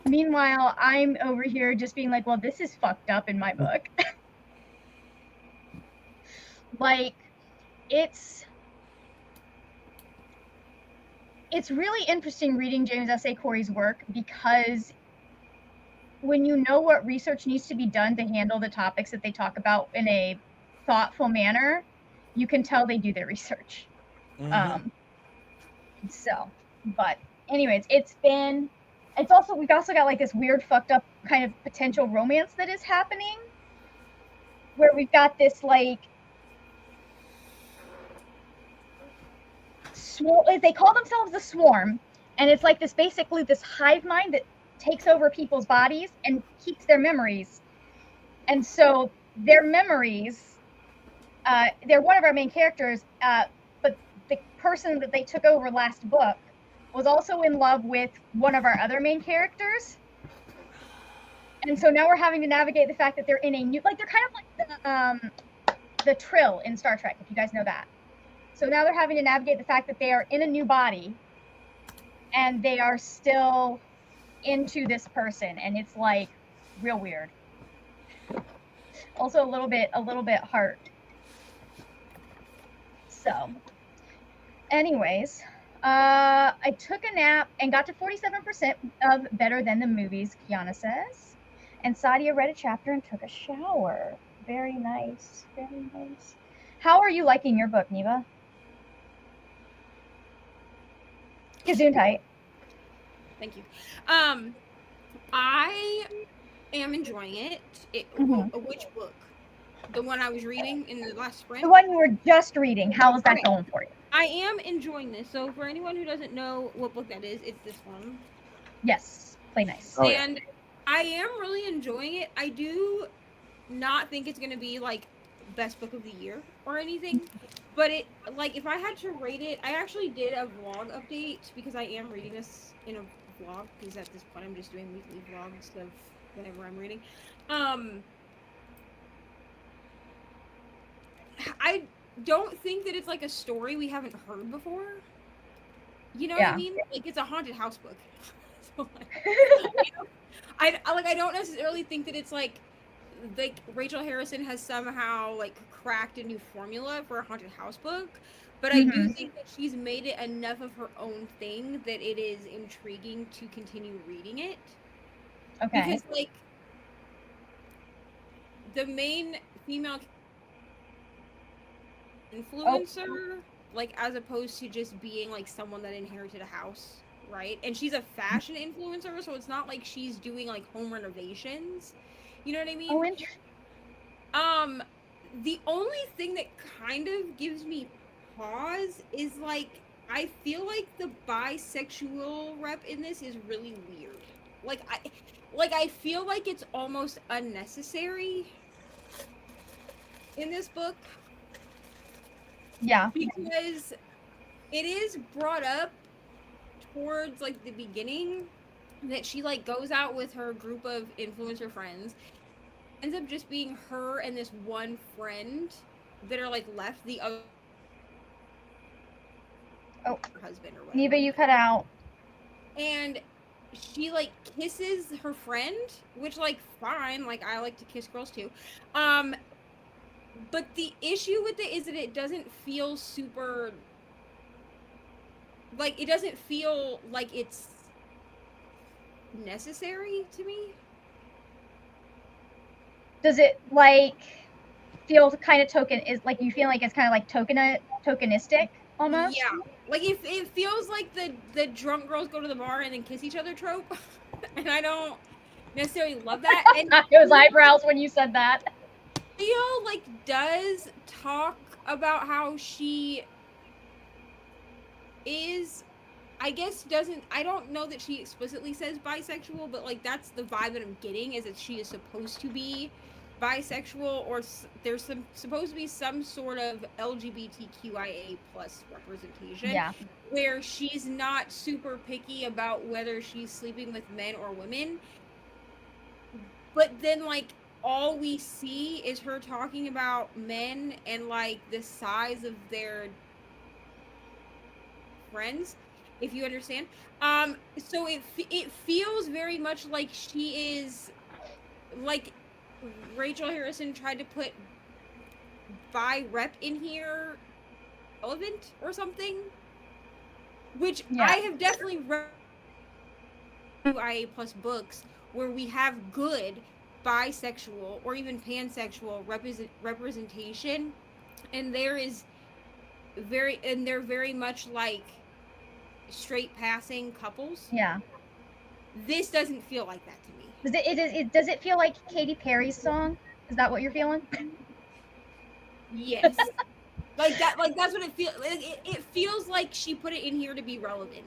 Meanwhile, I'm over here just being like, well, this is fucked up in my book. It's really interesting reading James S.A. Corey's work because when you know what research needs to be done to handle the topics that they talk about in a thoughtful manner, you can tell they do their research. Mm-hmm. But anyways, we've also got this weird fucked up kind of potential romance that is happening where we've got this they call themselves the Swarm, and it's basically this hive mind that takes over people's bodies and keeps their memories. And so their memories, they're one of our main characters, but the person that they took over last book was also in love with one of our other main characters. And so now we're having to navigate the fact that they're in a new, they're kind of the Trill in Star Trek, if you guys know that. So now they're having to navigate the fact that they are in a new body and they are still into this person, and it's real weird. Also a little bit heart. So anyways, I took a nap and got to 47% of Better Than the Movies, Kiana says. And Sadia read a chapter and took a shower. Very nice. Very nice. How are you liking your book, Neva? Gesundheit. Thank you. I am enjoying it. Which book? The one I was reading in the last sprint? The one you were just reading. How is that going for you? I am enjoying this. So for anyone who doesn't know what book that is, it's this one. Yes. Play Nice. Oh, I am really enjoying it. I do not think it's going to be best book of the year or anything, but it, like, if I had to rate it, I actually did a vlog update because I am reading this in a vlog, because at this point I'm just doing weekly vlogs of whenever I'm reading. I don't think that it's like a story we haven't heard before. You know what I mean? Like, it's a haunted house book. So, like, I don't necessarily think that it's like Rachel Harrison has somehow like cracked a new formula for a haunted house book, but I do think that she's made it enough of her own thing that it is intriguing to continue reading it. Okay. Because, like, the main female influencer, like, as opposed to just being like someone that inherited a house, right? And she's a fashion influencer, so it's not like she's doing like home renovations. You know what I mean? Oh, interesting. The only thing that kind of gives me pause is, like, I feel like the bisexual rep in this is really weird. I feel like it's almost unnecessary in this book. Yeah. Because it is brought up towards, like, the beginning that she, like, goes out with her group of influencer friends, ends up just being her and this one friend that are, like, left, the other husband or whatever. Neva, you cut out. And she, like, kisses her friend, which, like, fine, like, I like to kiss girls too. But the issue with it is that it doesn't feel super, like, it doesn't feel like it's necessary to me. Does it, like, feel kind of like you feel like it's kind of like tokenistic almost? Yeah, like, it feels like the drunk girls go to the bar and then kiss each other trope, and I don't necessarily love that. And those eyebrows when you said that. Theo, like, does talk about how she is, I guess, I don't know that she explicitly says bisexual, but, like, that's the vibe that I'm getting, is that she is supposed to be bisexual, or there's supposed to be some sort of LGBTQIA plus representation, where she's not super picky about whether she's sleeping with men or women, but then, like, all we see is her talking about men and, like, the size of their friends, if you understand. So it feels very much like she is, like, Rachel Harrison tried to put bi rep in here, relevant or something, which I have definitely read IA plus books where we have good bisexual or even pansexual representation, and they're very much like straight passing couples. Yeah. This doesn't feel like that to me. Does it feel like Katy Perry's song? Is that what you're feeling? Yes. Like that's what it feels. It feels like she put it in here to be relevant.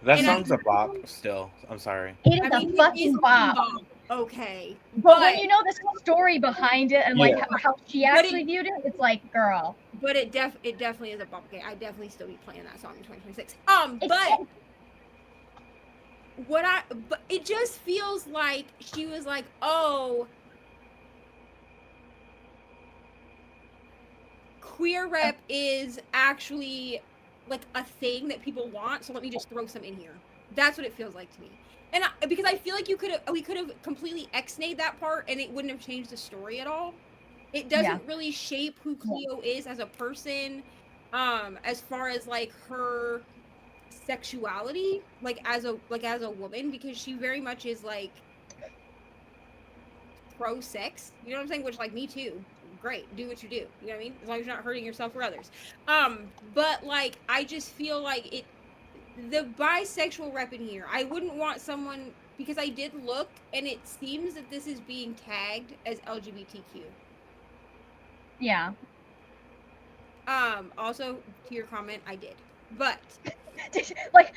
That song's a bop still. I'm sorry. It is a fucking bop. Okay. But when you know the story behind it and like how she actually viewed it, it's like, girl. But it definitely is a bop. Okay, I definitely still be playing that song in 2026. But it just feels like she was like, oh, queer rep is actually like a thing that people want, so let me just throw some in here. That's what it feels like to me. And because I feel like we could have completely ex-nayed that part and it wouldn't have changed the story at all. It doesn't really shape who Cleo is as a person, as far as like her sexuality, like as a woman, because she very much is like pro sex. You know what I'm saying? Which, like, me too. Great, do what you do. You know what I mean? As long as you're not hurting yourself or others. But like, I just feel like the bisexual rep in here, I wouldn't want someone, because I did look and it seems that this is being tagged as LGBTQ. Yeah. Also, to your comment, I did. But like,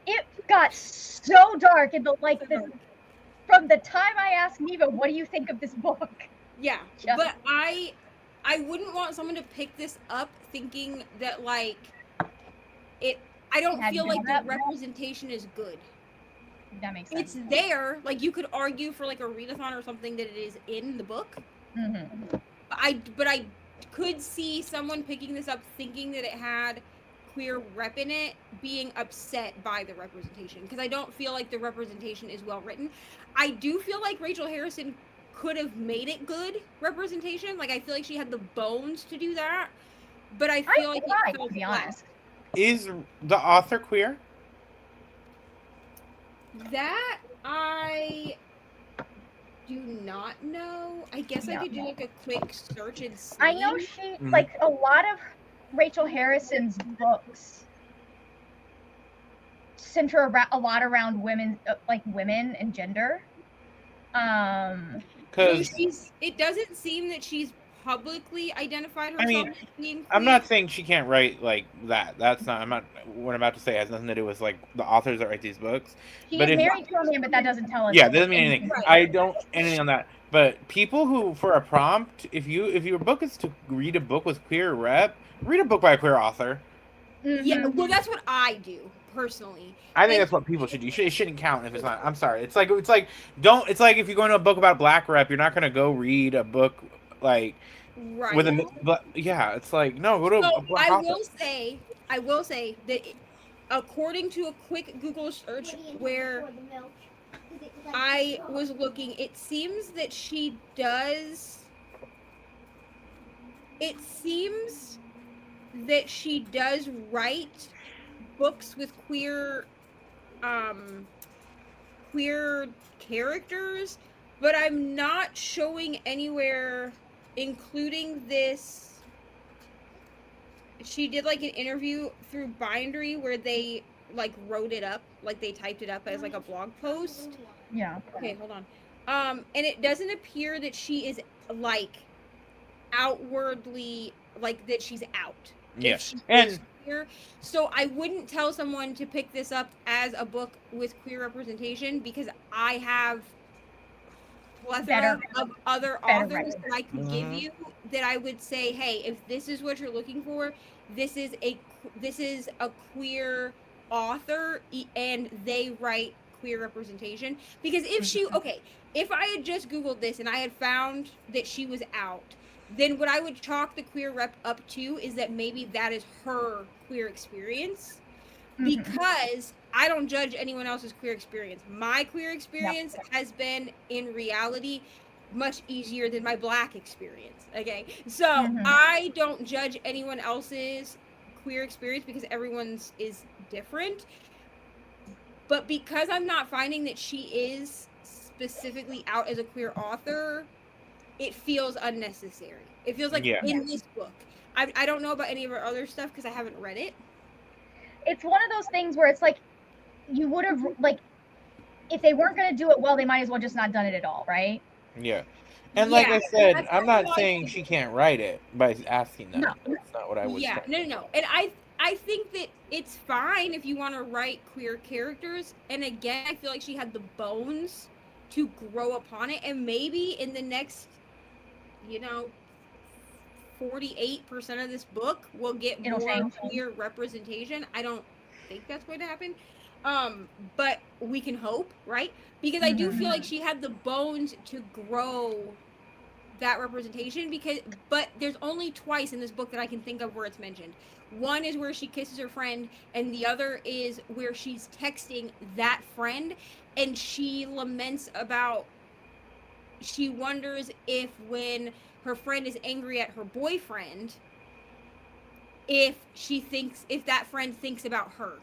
it got so dark in from the time I asked Neva, what do you think of this book? Yeah, but I I wouldn't want someone to pick this up thinking that like it. I don't Had feel been like the that- representation is good. That makes sense. It's there. Like you could argue for like a readathon or something that it is in the book. Mm-hmm. But I could see someone picking this up thinking that it had queer rep in it, being upset by the representation because I don't feel like the representation is well written. I do feel like Rachel Harrison could have made it good representation. Like I feel like she had the bones to do that, but I feel like tried, it fell to be flat. honest. Is the author queer? That I do not know. I guess I Yeah. could do like a quick search and see. I know she Mhm. like a lot of Rachel Harrison's books center a lot around women, like women and gender. So Because it doesn't seem that she's publicly identified I herself mean, as being queer. I'm not saying she can't write like that. That's not. I'm not. What I'm about to say has nothing to do with like the authors that write these books. She But is if married to a man, but that doesn't tell us. yeah, doesn't mean anything. Right. I don't anything on that. But people who for a prompt, if your book is to read a book with queer rep, read a book by a queer author. Yeah, Mhm. well, that's what I do personally. I think And- that's what people should do. It shouldn't count if it's not. I'm sorry. It's like don't. It's like if you go into a book about black rep, you're not gonna go read a book like right. with a. But yeah, it's like no. Go to So a black I author. will say that according to a quick Google search where I was looking, it seems that she does. It seems that she does write books with queer characters, but I'm not showing anywhere including this. She did like an interview through Bindery where they like wrote it up, like they typed it up as like a blog post. Yeah. Okay, hold on. And it doesn't appear that she is like outwardly like that she's out. Yes, If she and is queer. So I wouldn't tell someone to pick this up as a book with queer representation because I have plethora of other authors writing. that I could give Mhm. you that I would say, hey, if this is what you're looking for, this is a queer author and they write queer representation. Because if I had just Googled this and I had found that she was out, then what I would chalk the queer rep up to is that maybe that is her queer experience. Mhm. Because I don't judge anyone else's queer experience. My queer experience has been, in reality, much easier than my black experience. Okay? So Mhm. I don't judge anyone else's queer experience because everyone's is different. But because I'm not finding that she is specifically out as a queer author, it feels unnecessary. It feels like Yeah. in this book. I don't know about any of her other stuff because I haven't read it. It's one of those things where it's like you would have like if they weren't going to do it well, they might as well just not done it at all, right? yeah. And like Yeah, I said, that's I'm not why I saying think- she can't write it by asking that. No. That's not what I would Yeah, say. no. And I think that it's fine if you want to write queer characters. And again, I feel like she had the bones to grow upon it. And maybe in the next, 48% of this book will get It'll more change. queer representation. I don't think that's going to happen. But we can hope, right? Because I do feel like she had the bones to grow that representation but there's only twice in this book that I can think of where it's mentioned. One is where she kisses her friend, and the other is where she's texting that friend, and she laments about. She wonders if when her friend is angry at her boyfriend, if that friend thinks about her,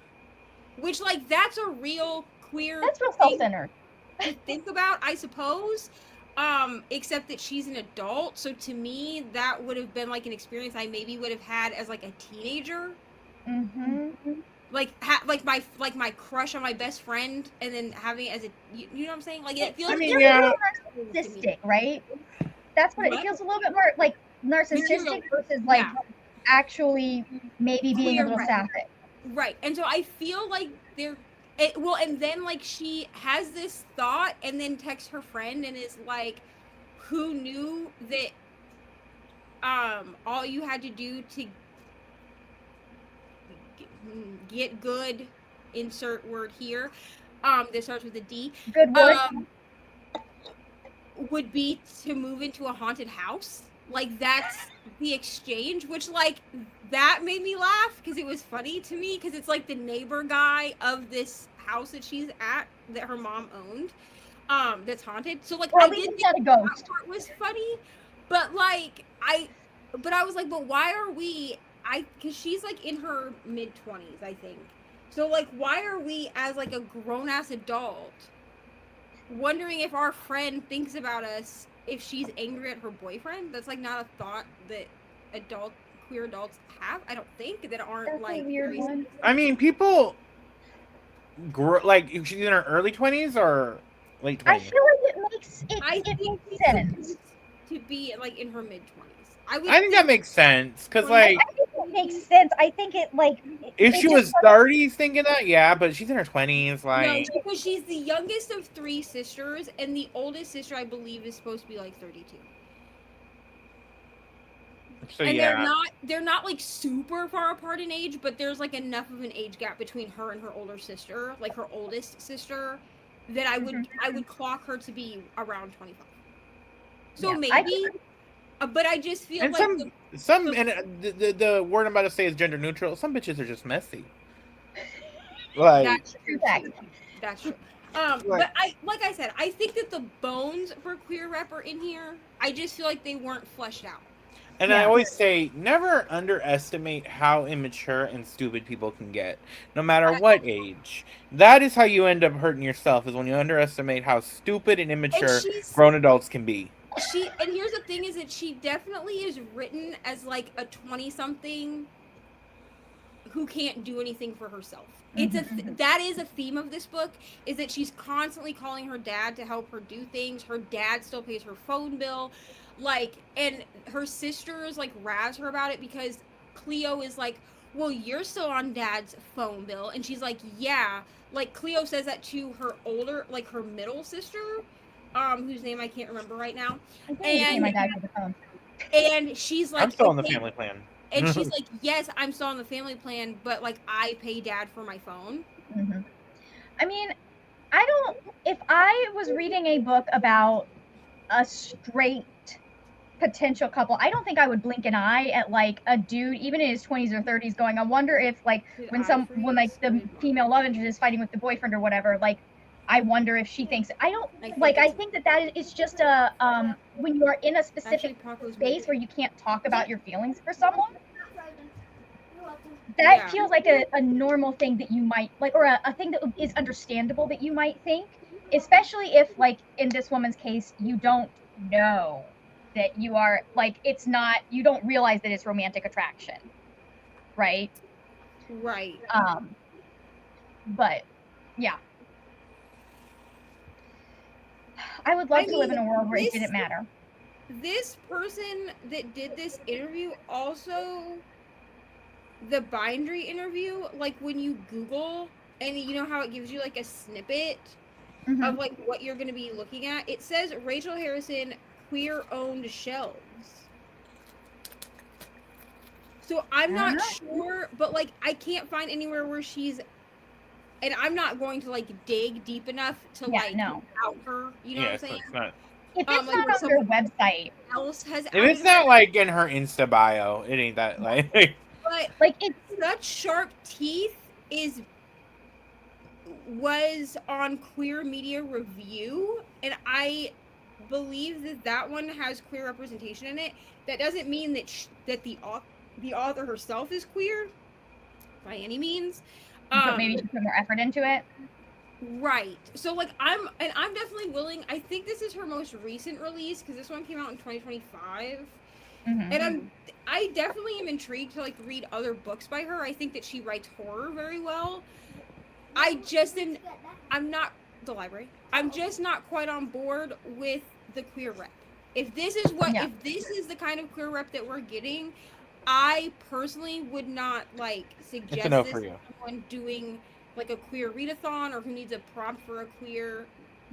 which like that's a real queer. That's real thing self-centered. to think about, I suppose. Except that she's an adult, so to me that would have been like an experience I maybe would have had as like a teenager. Mm-hmm. Like my crush on my best friend, and then having it as a you know what I'm saying? Like it feels. I mean, It's yeah. a little narcissistic, right? That's what it What? feels a little bit more like narcissistic versus like Yeah. actually maybe being a Queer little rep. sapphic. Right, and so I feel like and then like she has this thought, and then texts her friend, and is like, "Who knew that all you had to do to get good, insert word here, that starts with a D, Good wood. would be to move into a haunted house. Like, that's the exchange, which, like, that made me laugh because it was funny to me because it's like the neighbor guy of this house that she's at that her mom owned, that's haunted. So, like, Or I at least did it's think not a that ghost. part was funny, but like I was like, but why are we? Because she's like in her mid-20s, I think. So, like, why are we as like a grown ass adult wondering if our friend thinks about us if she's angry at her boyfriend? That's like not a thought that queer adults have. I don't think that aren't That's a like weird very. one. I mean, people like she's in her early 20s or late I 20s. feel like I it think makes she's sense. supposed to be like in her mid-20s. I would I think that makes sense because, like, I think it makes sense. I think it like if it she just was 30s thinking that, yeah, but she's in her 20s, No, like, because she's the youngest of three sisters, and the oldest sister, I believe, is supposed to be like 32. so And yeah. they're not like super far apart in age, but there's like enough of an age gap between her and her older sister, like her oldest sister, that I would clock her to be around 25. So Yeah, maybe, but I just feel And like the word I'm about to say is gender neutral. Some bitches are just messy. Like, that's true Exactly. too. That's true. Like- But like I said, I think that the bones for queer rep are in here. I just feel like they weren't fleshed out. and I Yeah. always say, never underestimate how immature and stupid people can get, no matter what age. That is how you end up hurting yourself, is when you underestimate how stupid and immature grown adults can be. And here's the thing is that she definitely is written as like a 20 something who can't do anything for herself. That is a theme of this book, is that she's constantly calling her dad to help her do things. Her dad still pays her phone bill, like, and her sisters like razz her about it because Cleo is like, well, you're still on dad's phone bill, and she's like, yeah. Like, Cleo says that to her older, like her middle sister, whose name I can't remember right now. I think you pay my dad for the phone. And she's like, I'm still on the okay. family plan. And she's like, yes, I'm still on the family plan, but like I pay dad for my phone. Mm-hmm. I mean, if I was reading a book about a straight potential couple, I don't think I would blink an eye at like a dude, even in his 20s or 30s, going, I wonder if like when like the female love interest is fighting with the boyfriend or whatever, like I wonder if she thinks I think that is just a when you are in a specific space where you can't talk about your feelings for someone, that feels like a normal thing that you might like, or a thing that is understandable that you might think, especially if like in this woman's case you don't know that you are like, it's not, you don't realize that it's romantic attraction, right? But yeah, I would love to live in a world where it didn't matter. This person that did this interview also, the Bindery interview, like when you Google and you know how it gives you like a snippet of like what you're going to be looking at, it says Rachel Harrison queer owned shelves. So I'm not sure, but like I can't find anywhere where she's, and I'm not going to like dig deep enough to out her, you know what I'm saying? If it's not on their website, if it's not like in her Insta bio, it ain't that like. But like it's Such Sharp Teeth was on Queer Media Review, and I believe that one has queer representation in it. That doesn't mean that the author herself is queer by any means. But maybe she put more effort into it. Right. So like I'm definitely willing. I think this is her most recent release because this one came out in 2025. And I definitely am intrigued to like read other books by her. I think that she writes horror very well. I'm not the library. I'm just not quite on board with the queer rep. If this is the kind of queer rep that we're getting, I personally would not like suggest this to someone doing like a queer readathon or who needs a prompt for a queer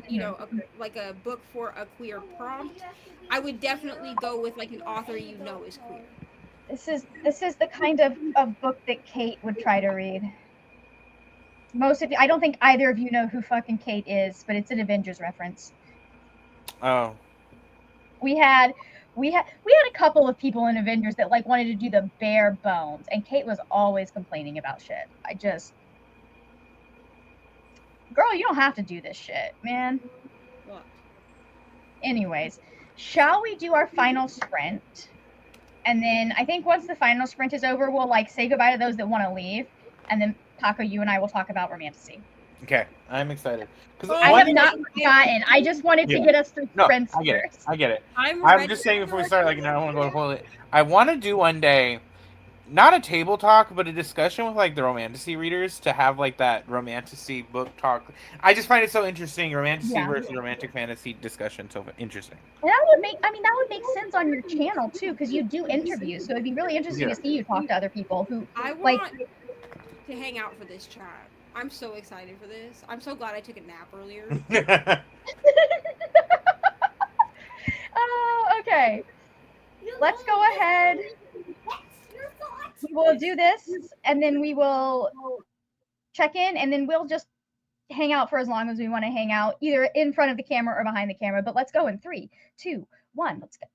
you know, like a book for a queer prompt, I would definitely go with like an author you know is queer. This is the kind of book that Kate would try to read. Most of you, I don't think either of you know who fucking Kate is, but it's an Avengers reference. Oh. We had a couple of people in Avengers that like wanted to do the bare bones, and Kate was always complaining about shit. Girl, you don't have to do this shit, man. What? Anyways, shall we do our final sprint? And then I think once the final sprint is over, we'll like say goodbye to those that want to leave, and then Paco, you and I will talk about romantasy. Okay, I'm excited. I have not forgotten. I just wanted to get us through No, sprints I get it. first. I get it. I'm I'm ready just saying before we for start, like, I don't want to go whole it. I want to do one day, not a table talk, but a discussion with like the romantasy readers to have like that romantasy book talk. I just find it so interesting, romantasy versus romantic fantasy discussion. So interesting. And that would make sense on your channel too, because you do interviews. So it'd be really interesting to see you talk to other people who I like. want to hang out for this chat. I'm so excited for this. I'm so glad I took a nap earlier. Oh, okay. Let's go ahead. We will do this, and then we will check in, and then we'll just hang out for as long as we want to hang out, either in front of the camera or behind the camera. But let's go in 3, 2, 1. Let's go.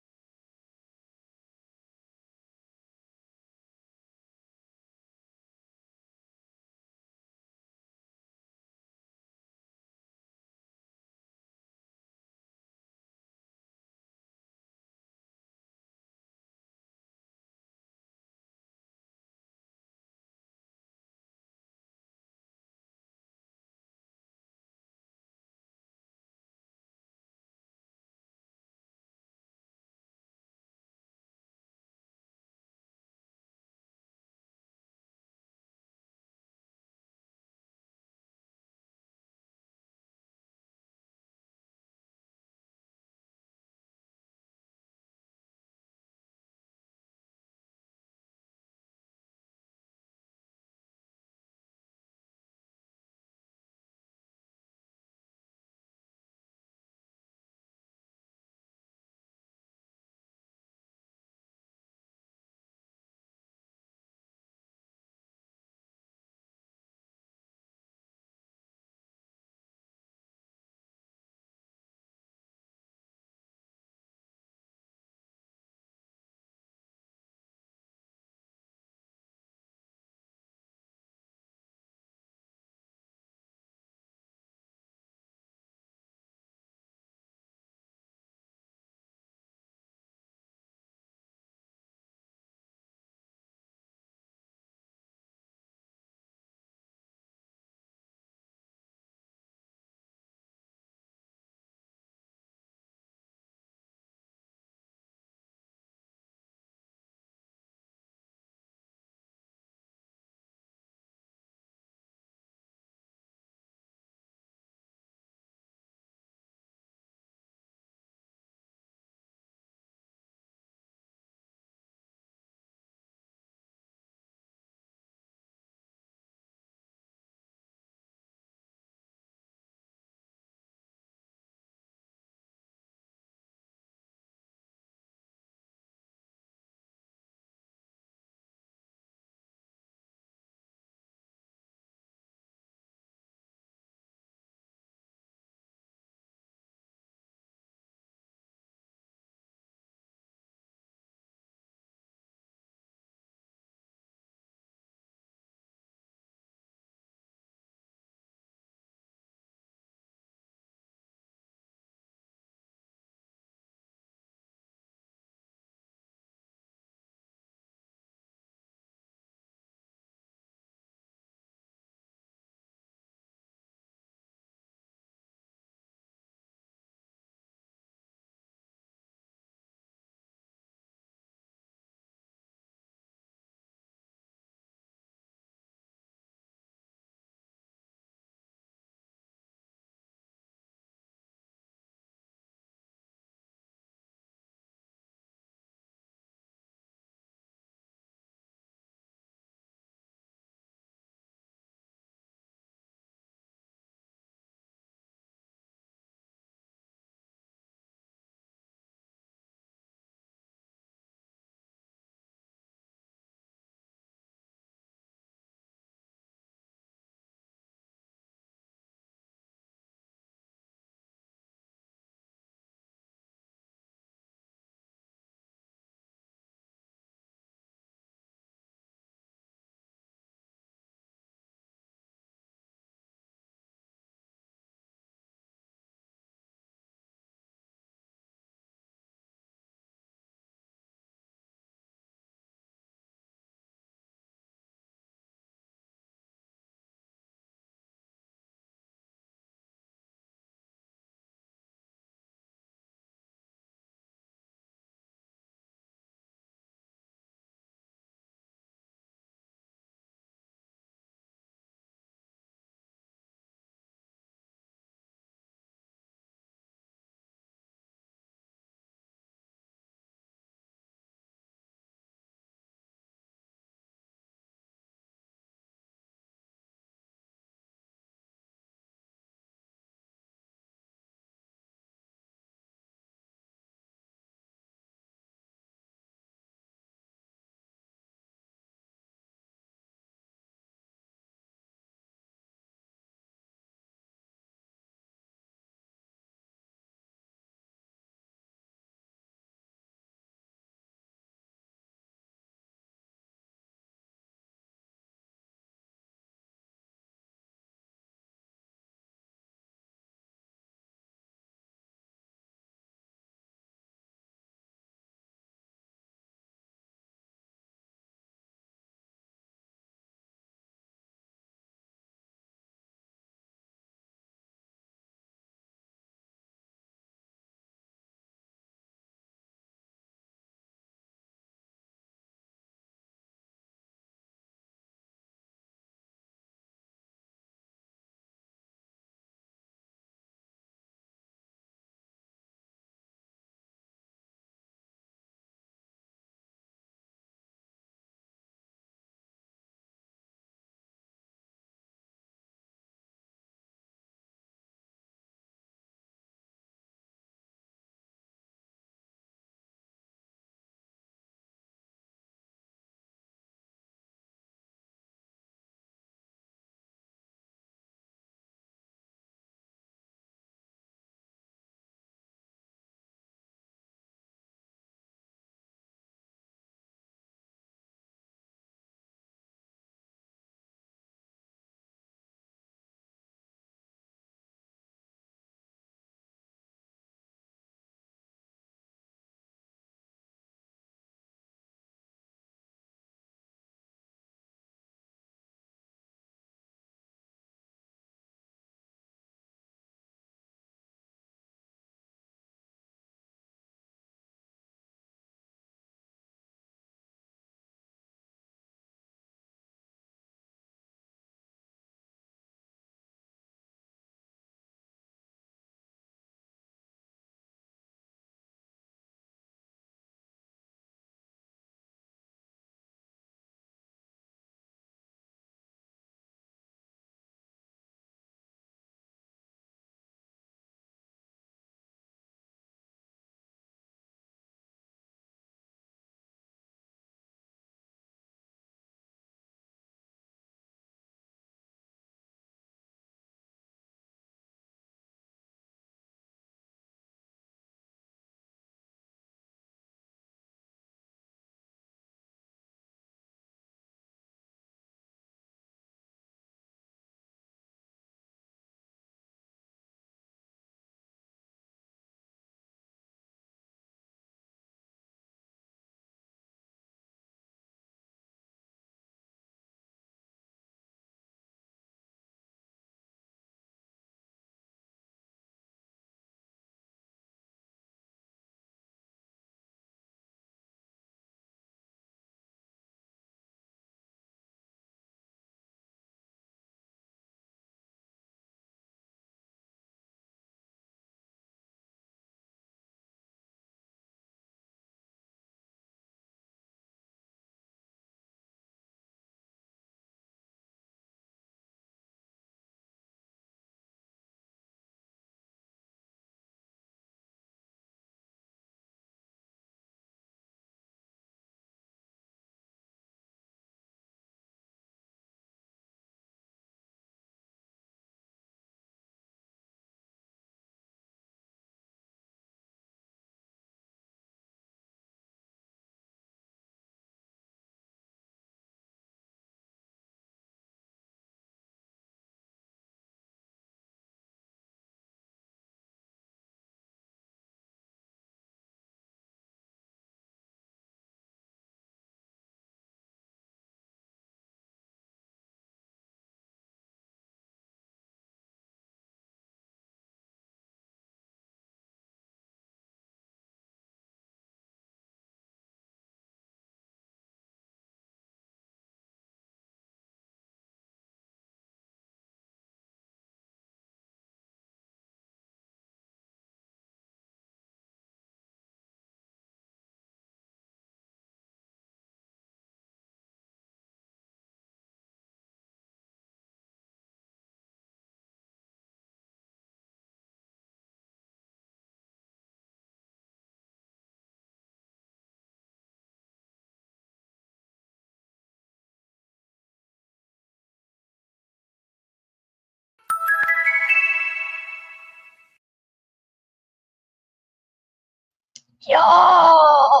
Yeah.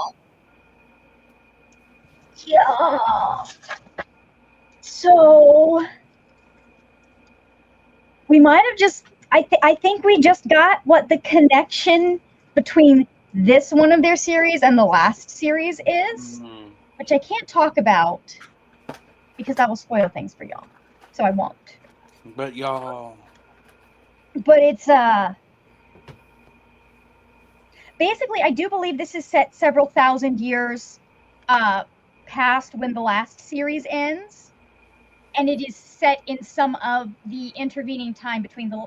Yeah. So we might have just. I think we just got what the connection between this one of their series and the last series is, Mm. which I can't talk about because that will spoil things for y'all. So I won't. But y'all. But it's basically I do believe this is set several thousand years past when the last series ends, and it is set in some of the intervening time between the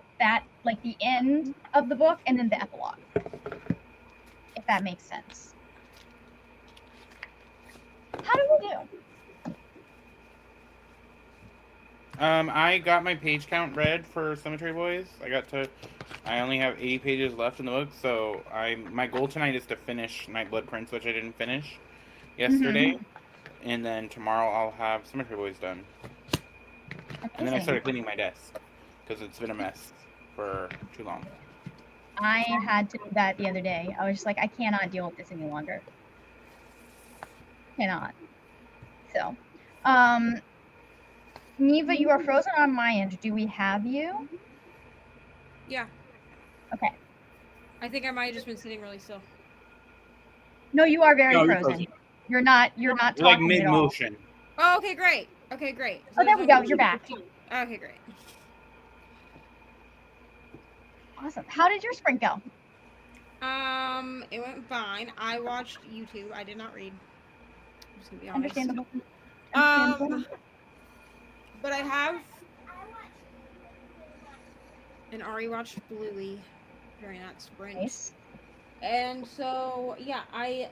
end of the book and then the epilogue, if that makes sense. How do we do? I got my page count read for Cemetery Boys. I only have 80 pages left in the book, so my goal tonight is to finish Nightblood Prince, which I didn't finish yesterday, and then tomorrow I'll have Cemetery Boys done. And then I started cleaning my desk because it's been a mess for too long. I had to do that the other day. I was just like, I cannot deal with this any longer. Cannot. So, Neva, you are frozen on my end. Do we have you? Yeah. Okay. I think I might have just been sitting really still. No, you are very No, you're frozen. frozen. You're not You're like talking mid at all. motion. Oh, okay, great. Okay, great. Oh, there we go. You're back. Okay, great. Awesome. How did your sprint go? It went fine. I watched YouTube. I did not read. I'm just gonna be honest. Understandable. But I have. And Ari watched Bluey during that sprint. Nice. And so, yeah, I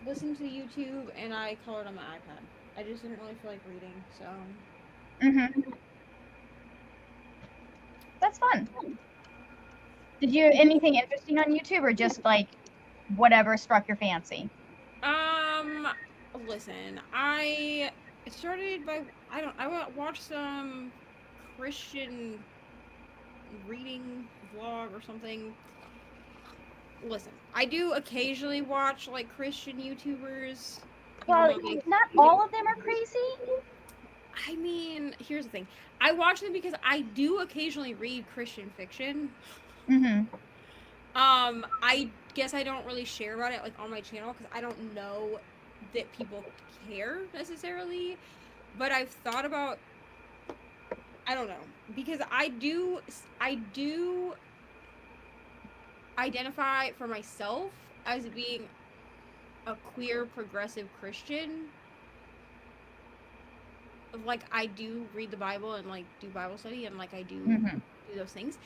listened to YouTube and I colored on my iPad. I just didn't really feel like reading, so. That's fun. Did you anything interesting on YouTube or just like whatever struck your fancy? Listen, I started by I watched some Christian reading vlog or something. Listen, I do occasionally watch like Christian YouTubers. Well, not all of them are crazy. I mean, here's the thing. I watch them because I do occasionally read Christian fiction. I guess I don't really share about it like on my channel because I don't know that people care necessarily. But I've thought about, I don't know, because I do identify for myself as being a queer progressive Christian. Like I do read the Bible and like do Bible study and like I do do those things.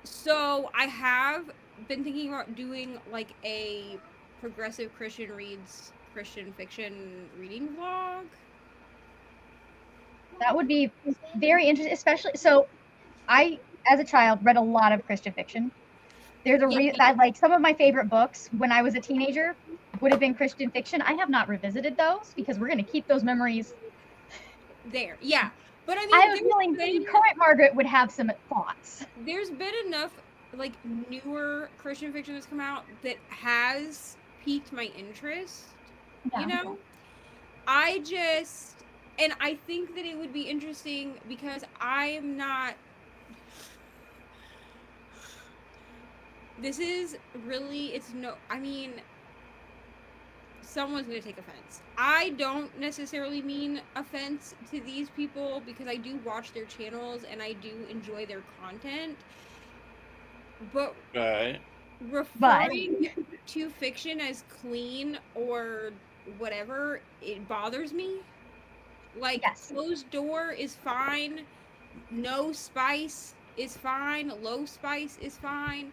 So I have been thinking about doing like a progressive Christian reads Christian fiction reading vlog. That would be very interesting, especially so I as a child read a lot of Christian fiction. There's a reason that like some of my favorite books when I was a teenager would have been Christian fiction. I have not revisited those because we're going to keep those memories there. Yeah. But I mean, I have a feeling current Margaret would have some thoughts. There's been enough like newer Christian fiction that's come out that has piqued my interest. Yeah. You know? I think that it would be interesting because I'm not. This is really, I mean, someone's going to take offense. I don't necessarily mean offense to these people because I do watch their channels and I do enjoy their content. But referring to fiction as clean or whatever, it bothers me. Like, closed door is fine. No spice is fine. Low spice is fine.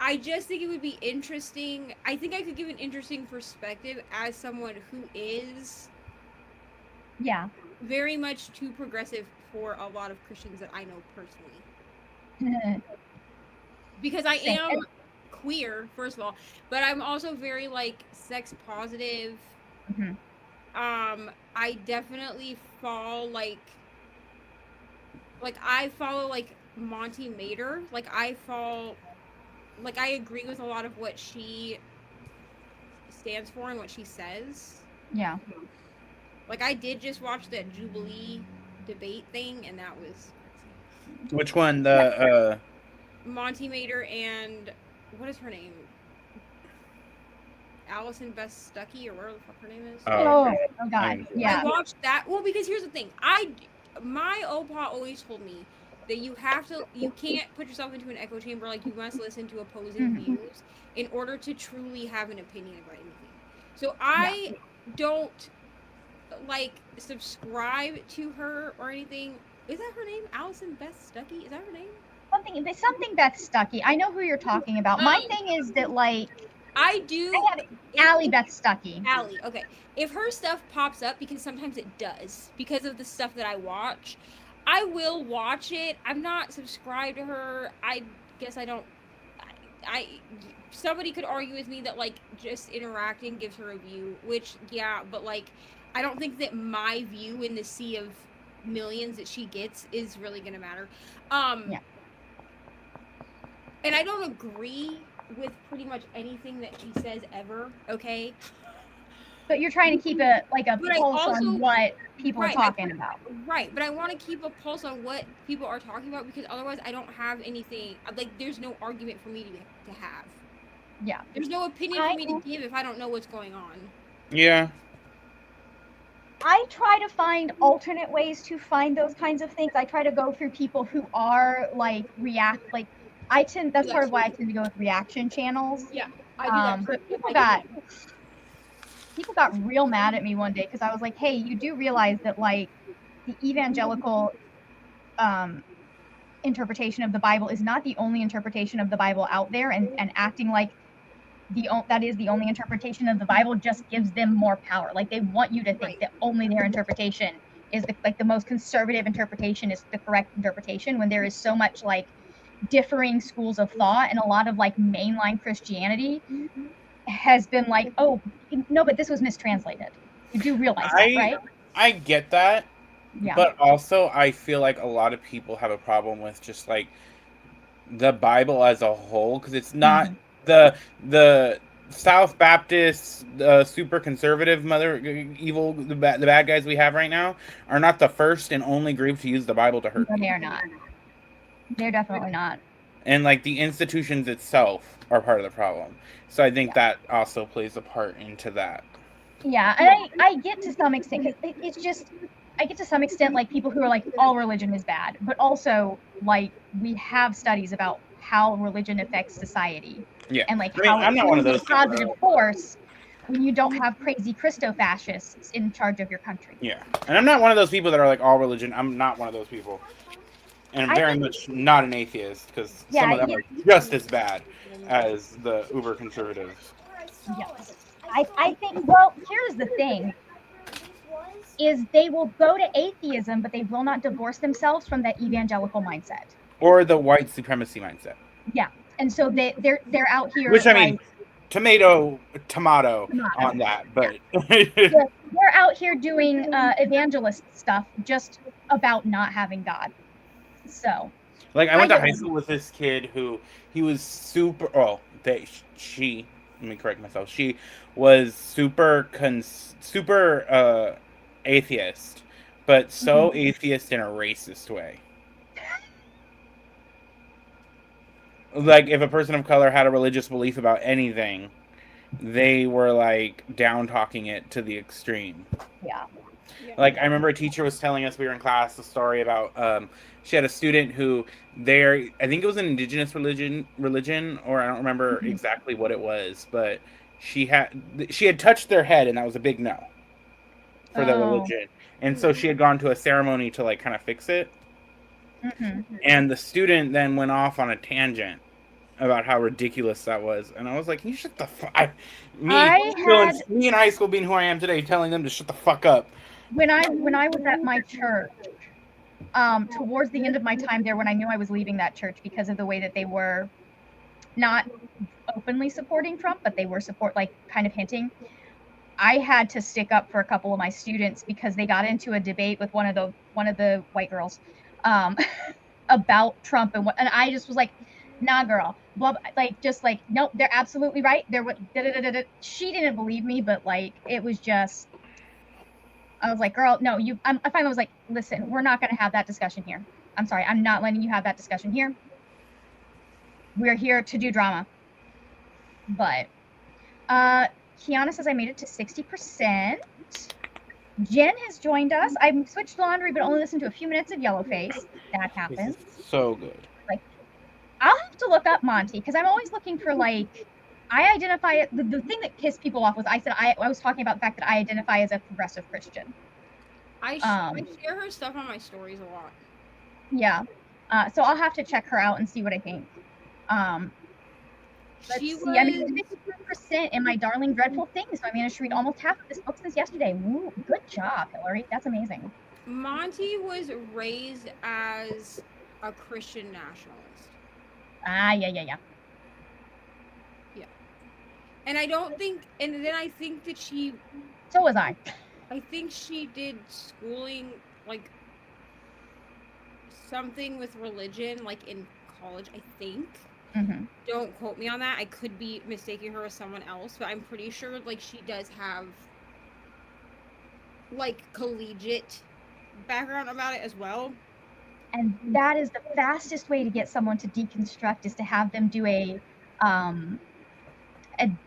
I just think it would be interesting. I think I could give an interesting perspective as someone who is very much too progressive for a lot of Christians that I know personally. Because I am queer, first of all, but I'm also very like sex positive. I definitely fall like I follow like Monty Mater. Like I fall like I agree with a lot of what she stands for and what she says. Yeah. Like I did just watch that Jubilee debate thing, and that was Which one? The Monty Mater and what is her name? Allison Best Stuckey or whatever the fuck her name is. Oh, okay. oh God. I- Yeah. I watched that. Well, because here's the thing. My opa always told me that you can't put yourself into an echo chamber. Like you must listen to opposing Mhm. views in order to truly have an opinion about anything. So I don't like subscribe to her or anything. Is that her name? Allison Beth Stuckey? Is that her name? Something Beth Stuckey. I know who you're talking about. My thing is that, like, I do. I have Allie Beth Stuckey. Allie, okay. If her stuff pops up, because sometimes it does, because of the stuff that I watch, I will watch it. I'm not subscribed to her. I guess I don't. I somebody could argue with me that like just interacting gives her a view, which yeah, but like I don't think that my view in the sea of millions that she gets is really gonna matter. Yeah. And I don't agree with pretty much anything that she says ever. Okay. But you're trying to keep a But I pulse also- on what people Right, are talking about. Right, but I want to keep a pulse on what people are talking about because otherwise I don't have anything. Like, there's no argument for me to have. Yeah. There's no opinion for me to give if I don't know what's going on. Yeah. I try to find alternate ways to find those kinds of things. I try to go through people who are like that's part of why I tend to go with reaction channels. Yeah, I do that. But people got real mad at me one day because I was like, hey, you do realize that like the evangelical interpretation of the Bible is not the only interpretation of the Bible out there, and acting like that is the only interpretation of the Bible just gives them more power. Like they want you to think that only their interpretation is the most conservative interpretation is the correct interpretation, when there is so much like differing schools of thought, and a lot of like mainline Christianity has been like, oh no, but this was mistranslated. You do realize that, right? I get that. Yeah. But also, I feel like a lot of people have a problem with just like the Bible as a whole, because it's not the South Baptist, super conservative evil, the bad guys we have right now are not the first and only group to use the Bible to hurt No, people. they're not. They're definitely not. And like the institutions itself are part of the problem. So I think that also plays a part into that. Yeah, and I get to some extent, because it's just, I get to some extent like people who are like, all religion is bad, but also like we have studies about how religion affects society. Yeah. And like I mean, how I'm not one of those it's a positive force when you don't have crazy Christo-fascists in charge of your country. Yeah. And I'm not one of those people that are like all religion. I'm not one of those people. And I'm very much not an atheist, because some of them are just as bad as the uber conservatives. Yes. I think, well, here's the thing, is they will go to atheism, but they will not divorce themselves from that evangelical mindset. Or the white supremacy mindset. Yeah. And so they're out here. Which, I mean, tomato on that, but they're out here doing evangelist stuff just about not having God. So, like, I went to high school with this kid who he was super. Oh, she. Let me correct myself. She was super atheist, but so atheist in a racist way. Like, if a person of color had a religious belief about anything, they were like down talking it to the extreme. Yeah. Like, I remember a teacher was telling us, we were in class, a story about she had a student who I think it was an indigenous religion, or I don't remember exactly what it was, but she had touched their head, and that was a big no for their religion. And so she had gone to a ceremony to like kind of fix it. And the student then went off on a tangent about how ridiculous that was, and I was like, "Can you shut the fuck?" Me in high school, being who I am today, telling them to shut the fuck up. When I was at my church, towards the end of my time there, when I knew I was leaving that church because of the way that they were not openly supporting Trump, but they were kind of hinting, I had to stick up for a couple of my students because they got into a debate with one of the white girls about Trump, and I just was like, nah, girl, blah, like, just like, nope, they're absolutely right. They're what, she didn't believe me, but like, it was just, I was like, girl, no, I finally was like, listen, we're not going to have that discussion here. I'm sorry, I'm not letting you have that discussion here. We're here to do drama. But, Kiana says I made it to 60%. Jen has joined us. I've switched laundry, but only listened to a few minutes of Yellowface. That happens. So good. I'll have to look up Monty because I'm always looking for like. I identify it. The thing that pissed people off was I said I was talking about the fact that I identify as a progressive Christian. I share her stuff on my stories a lot. Yeah. So I'll have to check her out and see what I think. Let's see. I made 52% in my Darling Dreadful Thing, so I managed to read almost half of this book since yesterday. Woo, good job, Hillary. That's amazing. Monty was raised as a Christian nationalist. Yeah. And I don't think, and then I think that she. So was I. I think she did schooling, like, something with religion, like, in college, I think. Mm-hmm. Don't quote me on that. I could be mistaking her as someone else, but I'm pretty sure, like, she does have, like, collegiate background about it as well. And that is the fastest way to get someone to deconstruct is to have them do a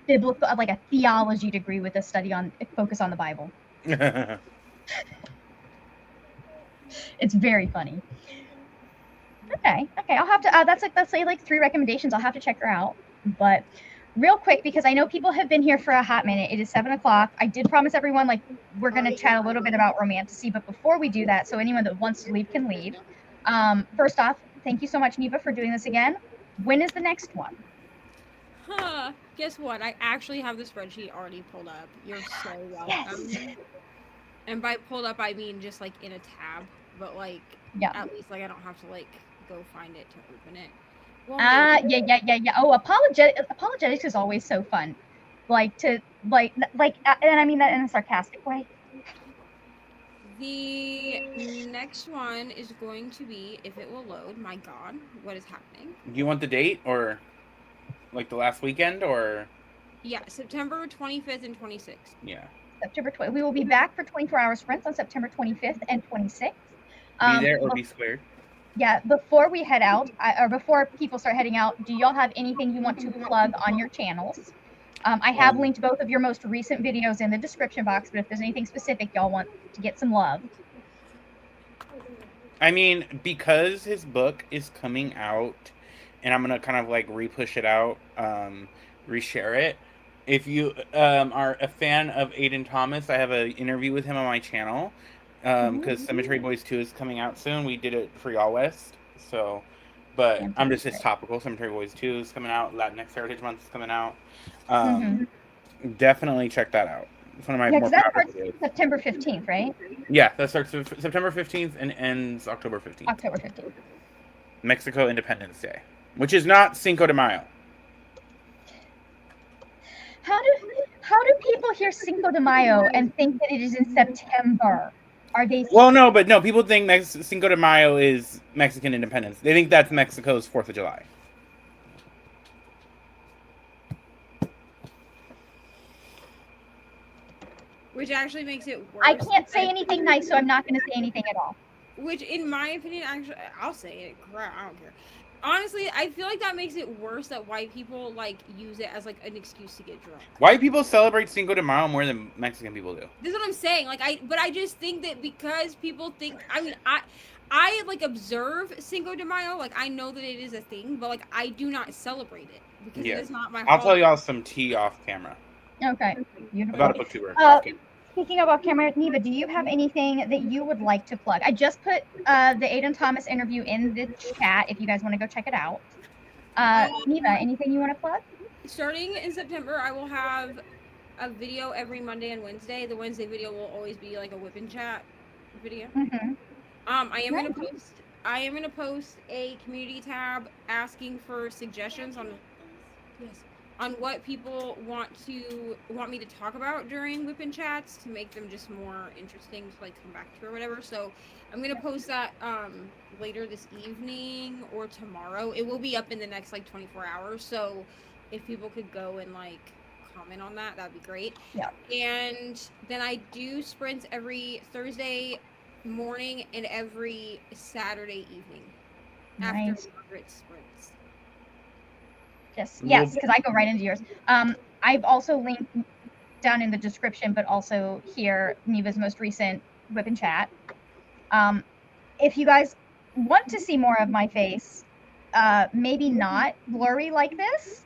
biblical, like a theology degree with a study on focus on the Bible. It's very funny. Okay. I'll have to. That's like 3 recommendations. I'll have to check her out. But real quick, because I know people have been here for a hot minute. It is 7 o'clock. I did promise everyone like we're gonna chat a little bit about romantasy, but before we do that, so anyone that wants to leave can leave. First off, thank you so much, Neva, for doing this again. When is the next one? Guess what? I actually have the spreadsheet already pulled up. You're so welcome. Yes. And by pulled up, I mean just like in a tab, but like at least like I don't have to like go find it to open it. Well, yeah. Oh, apologetics is always so fun. Like to like, and I mean that in a sarcastic way. The next one is going to be, if it will load, my God, what is happening? Do you want the date or like the last weekend or? Yeah, September 25th and 26th. Yeah. September 20th. We will be back for 24-hour sprints on September 25th and 26th. Be there or be squared. Yeah, before we head out, or before people start heading out, do y'all have anything you want to plug on your channels? I have linked both of your most recent videos in the description box, but if there's anything specific y'all want to get some love. I mean, because his book is coming out, and I'm going to kind of like re-push it out, reshare it. If you are a fan of Aiden Thomas, I have an interview with him on my channel. Because Cemetery Boys 2 is coming out soon. We did it for Y'all West. So, but it's topical. Cemetery Boys 2 is coming out. Latinx Heritage Month is coming out. Definitely check that out. It's one of my more popular videos. September 15th, right? Yeah, that starts September 15th and ends October 15th. October 15th. Mexico Independence Day, which is not Cinco de Mayo. How do people hear Cinco de Mayo and think that it is in September? Are they? Well, no, people think Cinco de Mayo is Mexican independence. They think that's Mexico's 4th of July. Which actually makes it worse. I can't say anything nice, so I'm not going to say anything at all. Which, in my opinion, actually, I'll say it. Crap, I don't care. Honestly, I feel like that makes it worse that white people like use it as like an excuse to get drunk. White people celebrate Cinco de Mayo more than Mexican people do. This is what I'm saying. Like I just think that because people think, I mean, I like observe Cinco de Mayo. Like I know that it is a thing, but like I do not celebrate it because it is not my. I'll tell y'all some tea off camera. Okay. Beautiful. About a booktuber. Speaking of off camera, Neva, do you have anything that you would like to plug? I just put the Aiden Thomas interview in the chat if you guys want to go check it out. Neva, anything you want to plug? Starting in September, I will have a video every Monday and Wednesday. The Wednesday video will always be like a whip and chat video. I am gonna post a community tab asking for suggestions on on what people want me to talk about during Whip and Chats to make them just more interesting to like come back to or whatever. So I'm gonna post that later this evening or tomorrow. It will be up in the next like 24 hours. So if people could go and like comment on that, that'd be great. Yeah. And then I do sprints every Thursday morning and every Saturday evening after Nice. Margaret's sprints. Yes, because I go right into yours. I've also linked down in the description, but also here, Neva's most recent Whip and Chat. If you guys want to see more of my face, maybe not blurry like this.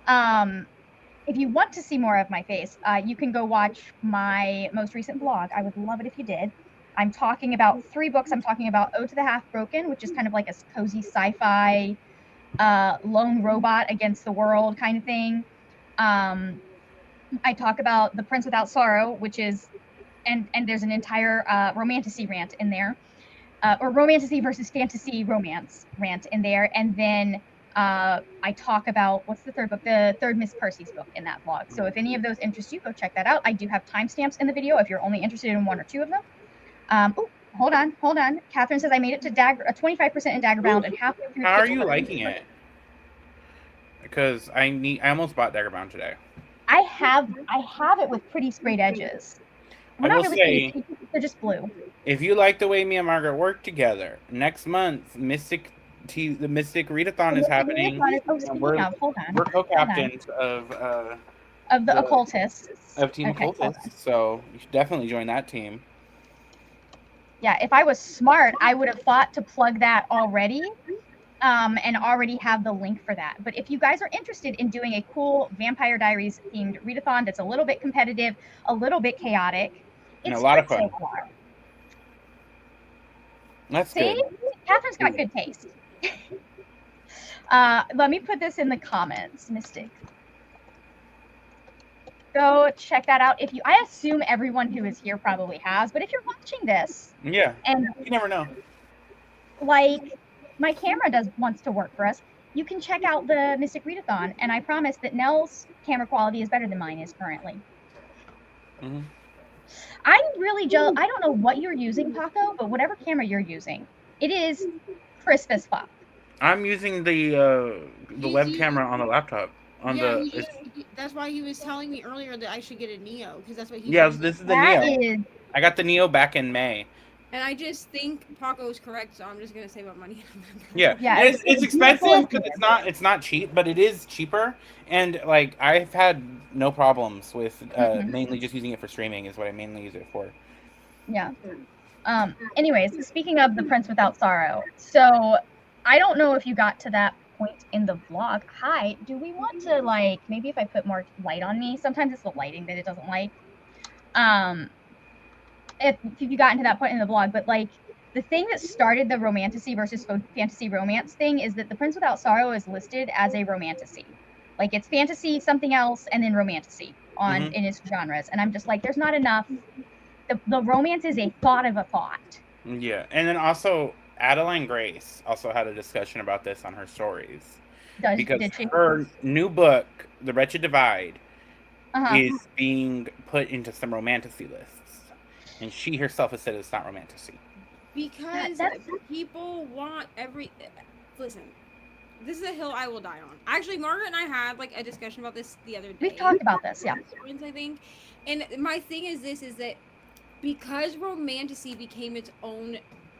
If you want to see more of my face, you can go watch my most recent vlog. I would love it if you did. I'm talking about 3 books. I'm talking about Ode to the Half Broken, which is kind of like a cozy sci-fi lone robot against the world kind of thing. I talk about The Prince Without Sorrow, which is, and there's an entire romantasy rant in there, or romantasy versus fantasy romance rant in there. And then I talk about, what's the third book? The third Miss Percy's book in that vlog. So if any of those interest you, go check that out. I do have timestamps in the video if you're only interested in 1 or 2 of them. Oh, hold on. Catherine says I made it to 25% in Daggerbound and halfway through. How are you liking it? Because I almost bought Daggerbound today. I have it with pretty straight edges. I will say, pretty, they're just blue. If you like the way me and Margaret work together, next month the Mystic Readathon is happening. We're co-captains of the occultists. Of Team Occultists, so you should definitely join that team. Yeah, if I was smart, I would have thought to plug that already, and already have the link for that. But if you guys are interested in doing a cool Vampire Diaries themed readathon that's a little bit competitive, a little bit chaotic, it's a lot of fun. So far. That's good. Catherine's got good taste. Let me put this in the comments, Mystic. Go check that out. I assume everyone who is here probably has, but if you're watching this, yeah, and you never know. Like my camera wants to work for us, you can check out the Mystic Readathon, and I promise that Nell's camera quality is better than mine is currently. Mm-hmm. I'm really jealous. I don't know what you're using, Paco, but whatever camera you're using, it is crisp as fuck. I'm using the web camera on the laptop. That's why he was telling me earlier that I should get a Neo, because that's what he. Yeah, this is the Neo. I got the Neo back in May. And I just think Paco's correct, so I'm just gonna save up money. Yeah. It's expensive because it's not cheap, but it is cheaper. And like I've had no problems with mainly just using it for streaming is what I mainly use it for. Yeah. Anyways, speaking of The Prince Without Sorrow, so I don't know if you got to that point in the vlog. Hi, do we want to like maybe if I put more light on me? Sometimes it's the lighting that it doesn't like. If you got into that point in the vlog, but like the thing that started the romantasy versus fantasy romance thing is that The Prince Without Sorrow is listed as a romantasy. Like it's fantasy, something else, and then romantasy in its genres. And I'm just like, there's not enough. The romance is a thought of a thought. Yeah, and then also Adeline Grace also had a discussion about this on her stories. Because her new book, The Wretched Divide, is being put into some romantasy lists. And she herself has said it's not romantasy. Because people want listen, this is a hill I will die on. Actually, Margaret and I had like a discussion about this the other day. We've talked about this, yeah. I think. And my thing is that because romantasy became its own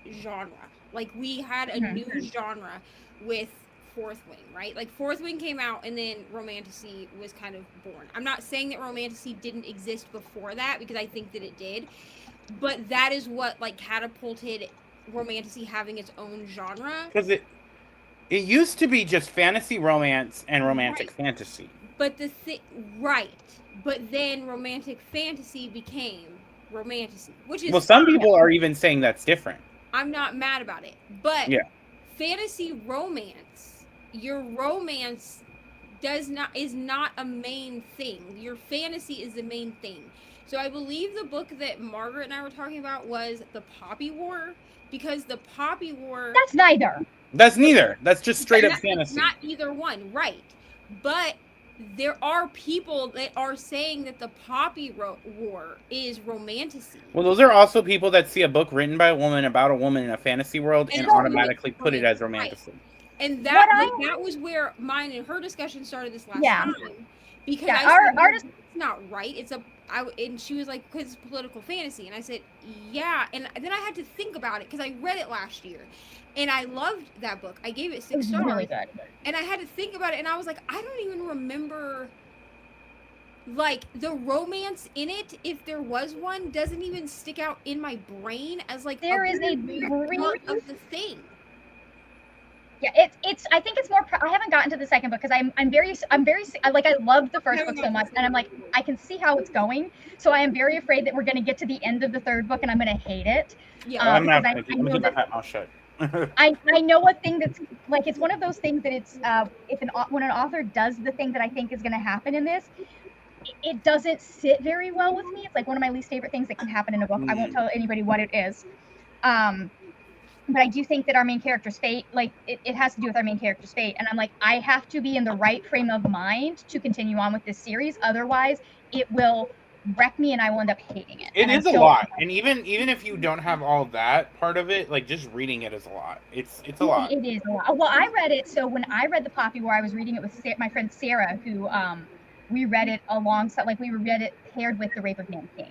genre, like we had a new genre with Fourth Wing, right? Like Fourth Wing came out and then romantasy was kind of born. I'm not saying that romantasy didn't exist before that, because I think that it did. But that is what like catapulted romantasy having its own genre. Because it used to be just fantasy romance and romantic fantasy. But But then romantic fantasy became romantasy, which is some people are even saying that's different. I'm not mad about it, but fantasy romance, your romance is not a main thing. Your fantasy is the main thing. So I believe the book that Margaret and I were talking about was The Poppy War, because the Poppy War... That's neither. That's neither. That's just straight up fantasy. It's not either one, right. But there are people that are saying that the Poppy War is romantasy. Well, those are also people that see a book written by a woman about a woman in a fantasy world and it's automatically put it as right. romantasy. And What that I- that was where mine and her discussion started this last Yeah. time, because Yeah, I our- said, our "No, it's not right. It's a," and she was like, "Because it's political fantasy," and I said, "Yeah," and then I had to think about it because I read it last year, and I loved that book. I gave it It 6 was stars, really good. and I had to think about it, and I was like, I don't even remember. Like, the romance in it, if there was one, doesn't even stick out in my brain as like There is a part of the thing. Yeah, it's. I think it's more. I haven't gotten to the second book because I'm very like, I loved the first book so much, and I'm like, I can see how it's going. So I am very afraid that we're going to get to the end of the third book and I'm going to hate it. Yeah. I'm Because not. I I'm know keep my that mouth shut. I know a thing that's like, it's one of those things that it's if when an author does the thing that I think is going to happen in this, it doesn't sit very well with me. It's like one of my least favorite things that can happen in a book. I won't tell anybody what it is. But I do think that our main character's fate, like, it has to do with our main character's fate. And I'm like, I have to be in the right frame of mind to continue on with this series. Otherwise, it will wreck me and I will end up hating it. It And is a lot, and even if you don't have all that part of it, like just reading it is a lot. It's a lot. It is a lot. Well, I read it. So when I read the Poppy War, I was reading it with my friend Sarah, who we read it alongside, like we read it paired with The Rape of Nanking.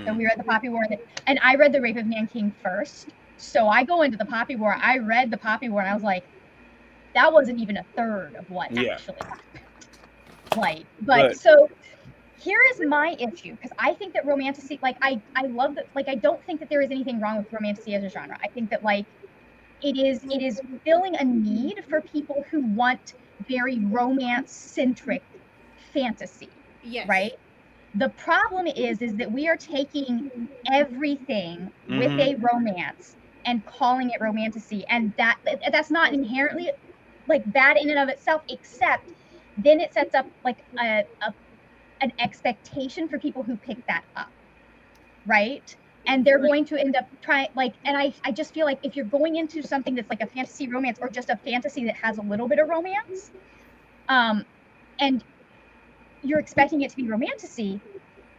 So we read the Poppy War, and I read The Rape of Nanking first. So I go into the Poppy War. I read the Poppy War, and I was like, that wasn't even a third of what actually happened. Like, but so here is my issue, because I think that romantasy, like, I love that. Like, I don't think that there is anything wrong with romantasy as a genre. I think that, like, it is filling a need for people who want very romance-centric fantasy. Yes. Right? The problem is that we are taking everything with a romance and calling it romantasy, and that's not inherently like bad in and of itself, except then it sets up like an expectation for people who pick that up, right? And they're going to end up trying, like, and I just feel like if you're going into something that's like a fantasy romance, or just a fantasy that has a little bit of romance, and you're expecting it to be romantasy,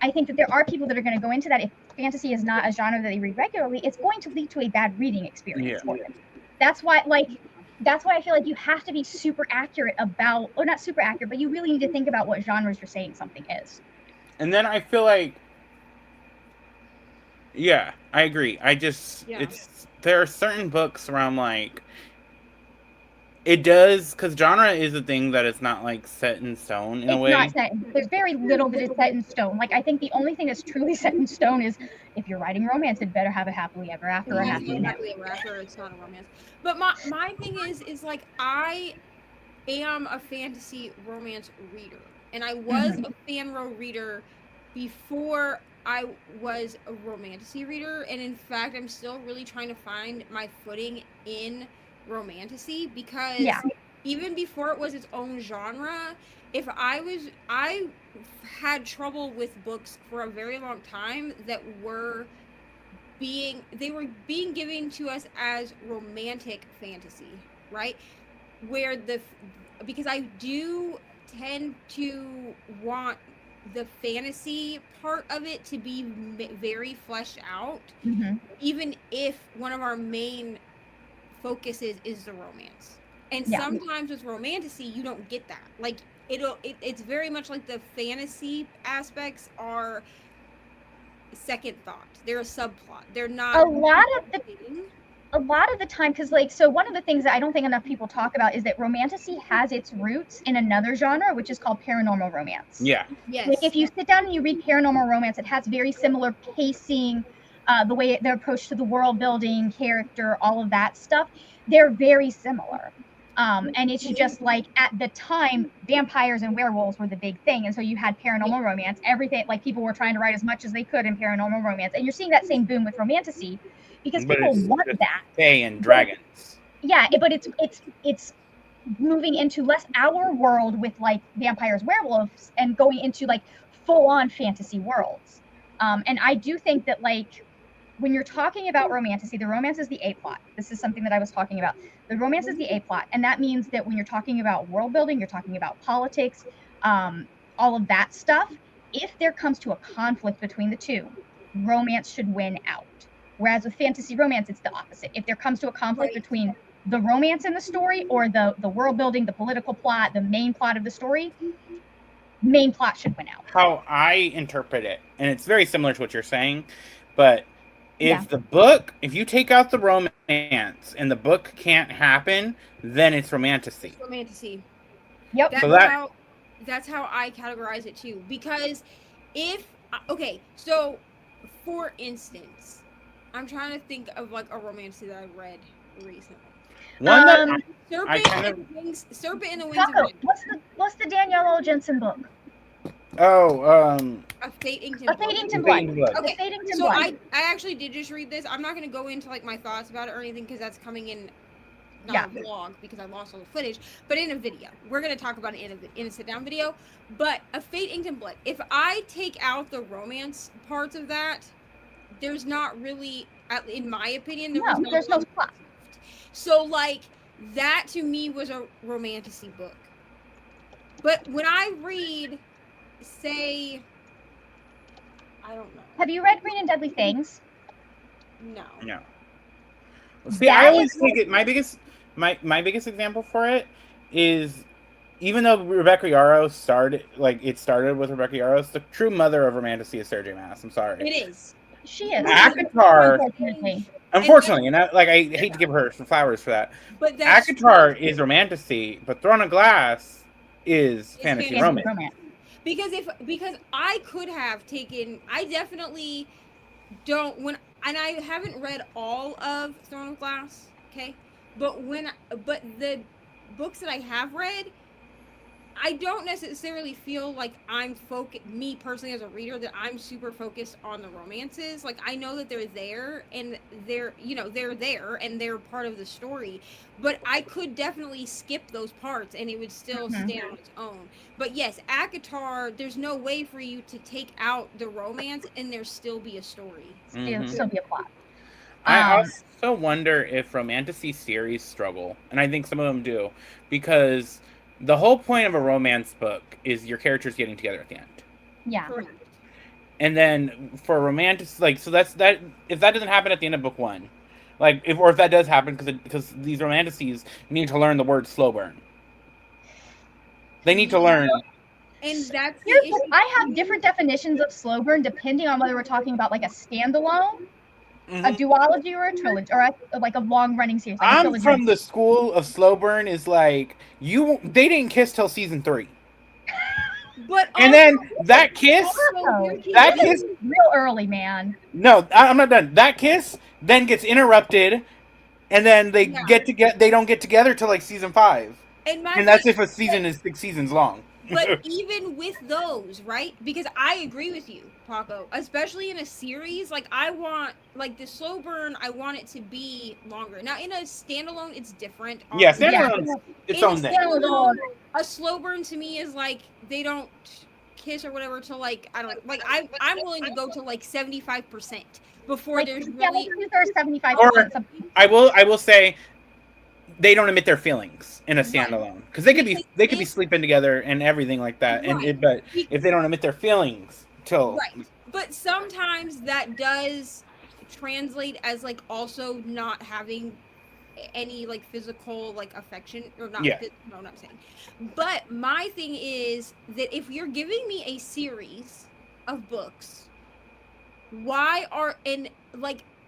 I think that there are people that are going to go into that. If fantasy is not a genre that they read regularly, it's going to lead to a bad reading experience for them. That's why I feel like you have to be super accurate about, or not super accurate, but you really need to think about what genres you're saying something is. And then I feel like, yeah, I agree. There are certain books where I'm like, it does, because genre is a thing that is not like set in stone in a way. Not set. There's very little that is set in stone. Like, I think the only thing that's truly set in stone is if you're writing romance, it better have a happily ever after or happy ending. Happily ever after, it's not a romance. But my thing is like, I am a fantasy romance reader, and I was a fanro reader before I was a romantasy reader, and in fact, I'm still really trying to find my footing in romantasy, because even before it was its own genre, I had trouble with books for a very long time that were being given to us as romantic fantasy, right? Where because I do tend to want the fantasy part of it to be very fleshed out, even if one of our main focuses is the romance. And sometimes with romantasy, you don't get that. Like, it's very much like the fantasy aspects are second thought. They're a subplot. They're not a lot of the time, because, like, so one of the things that I don't think enough people talk about is that romantasy has its roots in another genre, which is called paranormal romance. Yeah. Yes. Like, if you sit down and you read paranormal romance, it has very similar pacing, the way their approach to the world building, character, all of that stuff. They're very similar. And it's just like, at the time, vampires and werewolves were the big thing. And so you had paranormal romance, everything, like, people were trying to write as much as they could in paranormal romance. And you're seeing that same boom with romantasy, because people want that. Fae and dragons. Yeah, but it's moving into less our world with, like, vampires, werewolves, and going into, like, full-on fantasy worlds. And I do think that, like, when you're talking about romantasy, the romance is the A plot. This is something that I was talking about. The romance is the A plot, and that means that when you're talking about world building, you're talking about politics, all of that stuff. If there comes to a conflict between the two, romance should win out. Whereas with fantasy romance, it's the opposite. If there comes to a conflict Right. between the romance in the story or the world building, the political plot, the main plot of the story, main plot should win out. How I interpret it, and it's very similar to what you're saying, but if Yeah. the book, if you take out the romance and the book can't happen, then it's romantasy. Romantasy. Yep. That's So that- how that's how I categorize it too. Because if okay, so for instance, I'm trying to think of like a romance that I read recently. One that Serpent kind and the Wings. Serpent and the Wings of Taco, Red. what's the Danielle L. Jensen book? A Fate Inked in A Blood. Fate Inked in Blood. Fate Inked Blood. Okay, The Fate Inked in So Blood. I actually did just read this. I'm not gonna go into like my thoughts about it or anything because that's coming in not Yeah. a vlog because I lost all the footage, but in a video. We're gonna talk about it in a sit down video. But A Fate Inked in Blood. If I take out the romance parts of that, there's not really, in my opinion, there's no plot. So like that to me was a romantasy book. But when I read, say, I don't know. Have you read Green and Deadly Things? No. No. See, I always take it. My biggest example for it is, even though Rebecca Yarros started with Rebecca Yarros, the true mother of romantasy is Sarah J. Maas. I'm sorry. It is. She is. ACOTAR, Unfortunately. and I hate to give her some flowers for that. But that's ACOTAR is romantasy, but Throne of Glass is fantasy fantasy romance. because I could have taken. I definitely don't and I haven't read all of Throne of Glass. Okay, but the books that I have read, I don't necessarily feel like me personally as a reader, that I'm super focused on the romances. Like, I know that they're there and they're there and they're part of the story, but I could definitely skip those parts and it would still stand on its own. But yes, ACOTAR, there's no way for you to take out the romance and there still be a story. It'll still be a plot. I also wonder if romantasy series struggle, and I think some of them do, because the whole point of a romance book is your characters getting together at the end. Yeah. Correct. And then for romantic, so that's that. If that doesn't happen at the end of book one, if that does happen, because these romantasies need to learn the word slow burn. They need to learn. And that's Here's what, I have different definitions of slow burn depending on whether we're talking about like a standalone, a duology, or a trilogy, or like a long running series. Like I'm from the school of slow burn is like they didn't kiss till season 3. But And then that kiss, real early, man. no, I'm not done. That kiss then gets interrupted, and then they they don't get together till like season 5. And that's if a season is 6 seasons long. But even with those, right? Because I agree with you, Paco. Especially in a series, like I want, like the slow burn, I want it to be longer. Now in a standalone, it's different. Yeah, standalone, its own thing. A slow burn to me is like they don't kiss or whatever till like I don't like I'm willing to go to like 75% before Like, there's yeah, really 75%. Or I will say they don't admit their feelings in a standalone, because they could be sleeping together and everything like that, but if they don't admit their feelings till right. But sometimes that does translate as like also not having any like physical like affection or not. Yeah. No, I'm not saying. But my thing is that if you're giving me a series of books, why are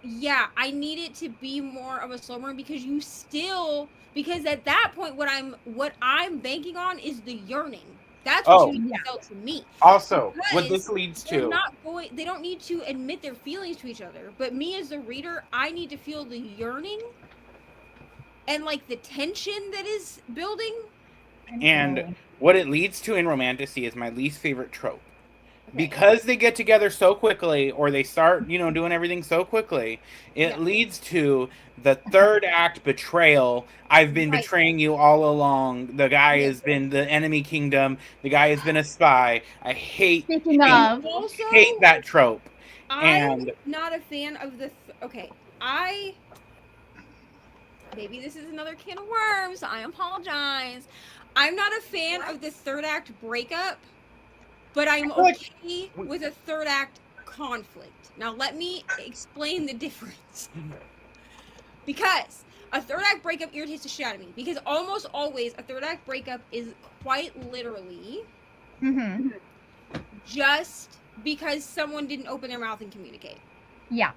yeah, I need it to be more of a slow burn because at that point what I'm banking on is the yearning. That's what you need to sell to me. Also, what Because this leads they're to, not going. They don't need to admit their feelings to each other. But me as the reader, I need to feel the yearning and like the tension that is building. and what it leads to in romantasy is my least favorite trope. Because they get together so quickly, or they start, doing everything so quickly, it leads to the third act betrayal. I've been betraying you all along. The guy has been the enemy kingdom. The guy has been a spy. I hate that trope. I'm And not a fan of the. Maybe this is another can of worms. I apologize. I'm not a fan of the third act breakup, but I'm feel like okay with a third act conflict. Now, let me explain the difference. Because a third act breakup irritates the shit out of me. Because almost always a third act breakup is quite literally Mm-hmm. just because someone didn't open their mouth and communicate. Yeah.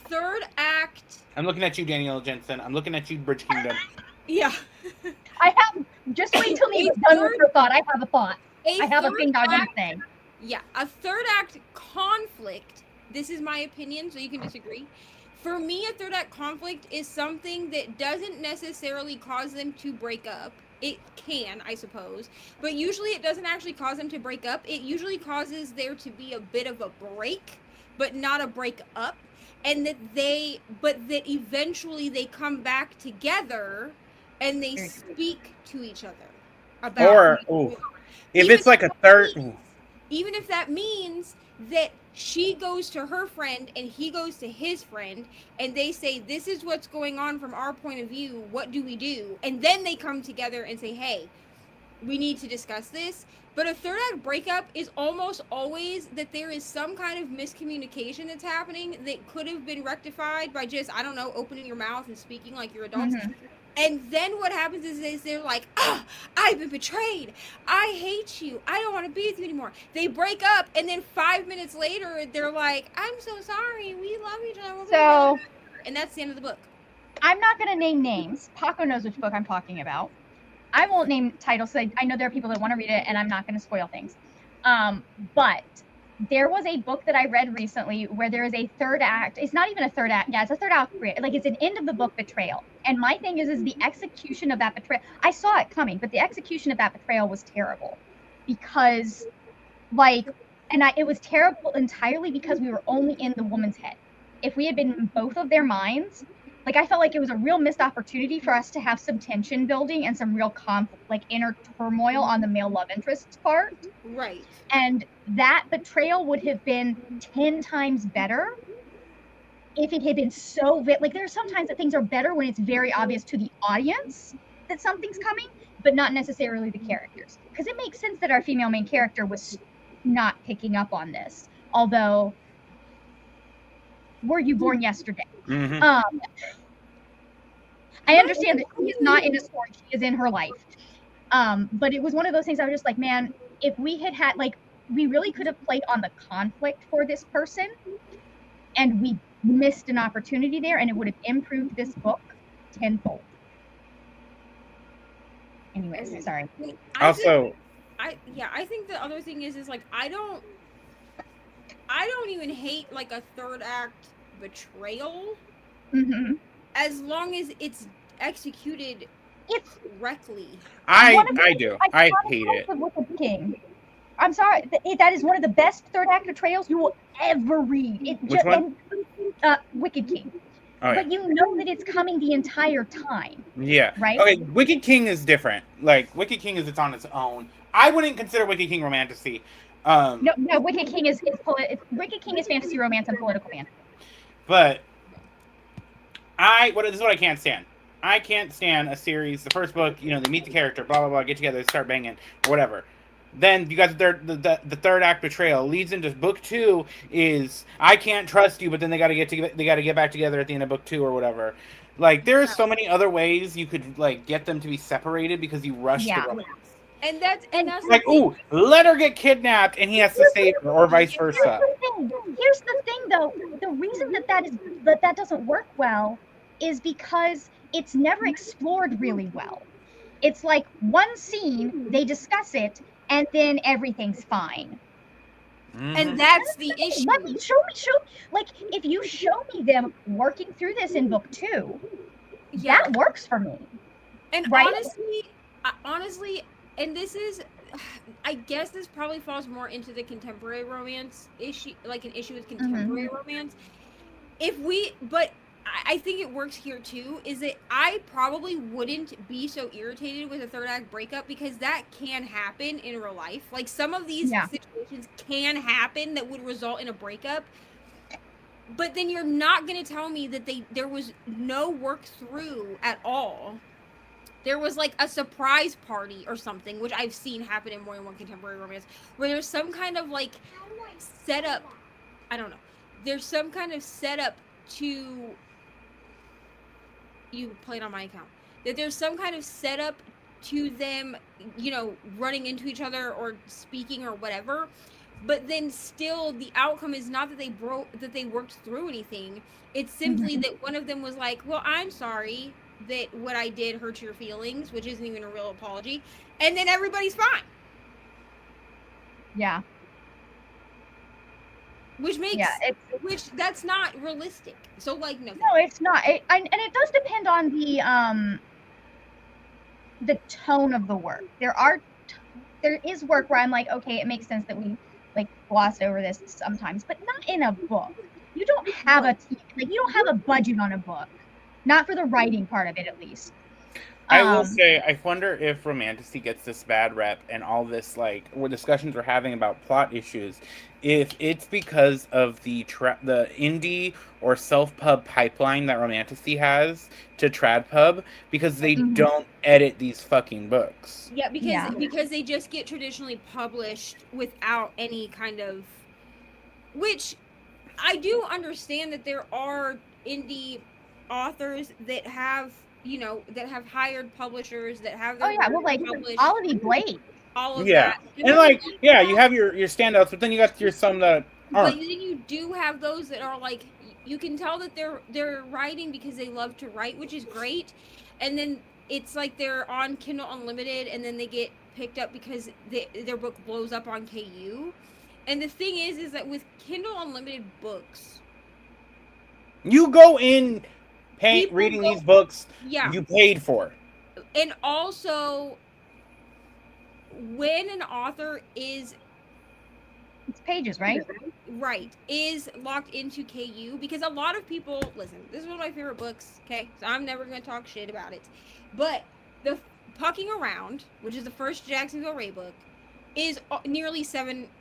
Third act. I'm looking at you, Danielle Jensen. I'm looking at you, Bridge Kingdom. Yeah. I have. Just wait till Neva's done with her thought. I have a thought. I have a thing that I want to say. Yeah, a third act conflict. This is my opinion, so you can disagree. For me, a third act conflict is something that doesn't necessarily cause them to break up. It can, I suppose, but usually it doesn't actually cause them to break up. It usually causes there to be a bit of a break, but not a break up, and that eventually they come back together and they speak to each other about if Even it's like a third. even if that means that she goes to her friend and he goes to his friend and they say, this is what's going on from our point of view, what do we do? And then they come together and say, hey, we need to discuss this. But a third act breakup is almost always that there is some kind of miscommunication that's happening that could have been rectified by just, I don't know, opening your mouth and speaking like you're adults. Mm-hmm. And then what happens is they're like, I've been betrayed. I hate you. I don't want to be with you anymore. They break up, and then 5 minutes later, they're like, I'm so sorry. We love each other. So, and that's the end of the book. I'm not going to name names. Paco knows which book I'm talking about. I won't name titles, so I know there are people that want to read it, and I'm not going to spoil things. But there was a book that I read recently where there is a third act. It's not even a third act. Yeah, it's a third act. Like, it's an end of the book betrayal. And my thing is the execution of that betrayal. I saw it coming, but the execution of that betrayal was terrible. Because, like, it was terrible entirely because we were only in the woman's head. If we had been in both of their minds, like, I felt like it was a real missed opportunity for us to have some tension building and some real conflict, like inner turmoil on the male love interest's part. Right. And that betrayal would have been 10 times better if it had been so like, there are sometimes that things are better when it's very obvious to the audience that something's coming, but not necessarily the characters. Because it makes sense that our female main character was not picking up on this. Although, were you born yesterday? Mm-hmm. I understand that she is not in a story, she is in her life. But it was one of those things I was just like, man, if we had like, we really could have played on the conflict for this person, and we missed an opportunity there, and it would have improved this book tenfold. Anyways, sorry. I think the other thing is like, I don't even hate like a third act betrayal, Mm-hmm. as long as it's executed correctly. I do. I hate it. Wicked King. I'm sorry. That is one of the best third act betrayals you will ever read. Which one? Wicked King. Oh, yeah. But you know that it's coming the entire time. Yeah. Right? Okay, Wicked King is different. Like, Wicked King is on its own. I wouldn't consider Wicked King romantasy. No, Wicked King is Wicked King is fantasy, romance, and political fantasy. But this is what I can't stand. I can't stand a series. The first book, they meet the character, blah blah blah, get together, start banging, or whatever. Then you got the third act betrayal leads into book 2 is I can't trust you, but then they got to get back together at the end of book 2 or whatever. Like, there are so many other ways you could like get them to be separated because you rushed the romance. And that's like, ooh, let her get kidnapped and he has to save her, or vice versa. Here's the thing, though. The reason that doesn't work well is because it's never explored really well. It's like one scene, they discuss it, and then everything's fine. Mm-hmm. And that's the issue. Let me show. Like, if you show me them working through this in book 2, that works for me. And right? honestly, and this is, I guess this probably falls more into the contemporary romance issue, like an issue with contemporary romance. But I think it works here too, is that I probably wouldn't be so irritated with a third act breakup because that can happen in real life. Like some of these Yeah. situations can happen that would result in a breakup. But then you're not going to tell me that there was no work through at all. There was like a surprise party or something, which I've seen happen in more than one contemporary romance, where there's some kind of like setup. I don't know. There's some kind of setup to you playing on my account. That there's some kind of setup to them, running into each other or speaking or whatever. But then still the outcome is not that they worked through anything. It's simply that one of them was like, well, I'm sorry that what I did hurt your feelings, which isn't even a real apology, and then everybody's fine. Yeah. Which makes Yeah, that's not realistic. So like no. No, it's not. And it does depend on the tone of the work. There is work where I'm like, okay, it makes sense that we like glossed over this sometimes, but not in a book. You don't have you don't have a budget on a book. Not for the writing part of it, at least. I will say, I wonder if Romantasy gets this bad rep and all this, like, what discussions we're having about plot issues, if it's because of the indie or self-pub pipeline that Romantasy has to TradPub, because they don't edit these fucking books. Yeah, because they just get traditionally published without any kind of... Which, I do understand that there are indie authors that have... that have hired publishers that have their well, like Olivia Blake. All of that. And like, you have your standouts, but then you got some that aren't. But then you do have those that are like, you can tell that they're writing because they love to write, which is great. And then it's like they're on Kindle Unlimited and then they get picked up because their book blows up on KU. And the thing is that with Kindle Unlimited books, you go in reading these books you paid for. And also, when an author is... It's pages, right? Right. Is locked into KU, because a lot of people... Listen, this is one of my favorite books, okay? So I'm never going to talk shit about it. But the Pucking Around, which is the first Jacksonville Ray book, is nearly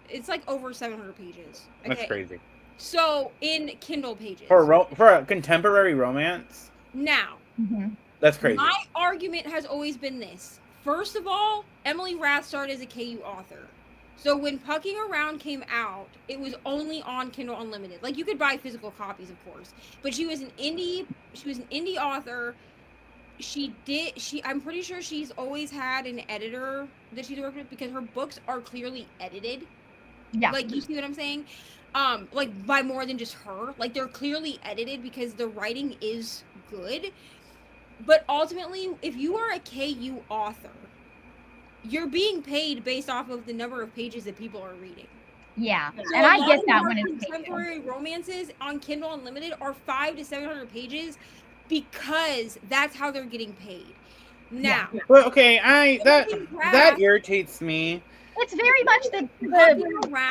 it's like over 700 pages. Okay? That's crazy. So, in Kindle pages. For a contemporary romance? Now. That's crazy. My argument has always been this. First of all, Emily Rath started as a KU author. So when Pucking Around came out, it was only on Kindle Unlimited. Like, you could buy physical copies, of course. But she was an indie author. I'm pretty sure she's always had an editor that she's worked with, because her books are clearly edited. Yeah. Like, you see what I'm saying? Like, by more than just her. Like, they're clearly edited because the writing is good. But ultimately, if you are a KU author, you're being paid based off of the number of pages that people are reading. Yeah, so and I get that when it's contemporary romances on Kindle Unlimited are 500 to 700 pages because that's how they're getting paid. Now, well, okay, that irritates me. It's very much the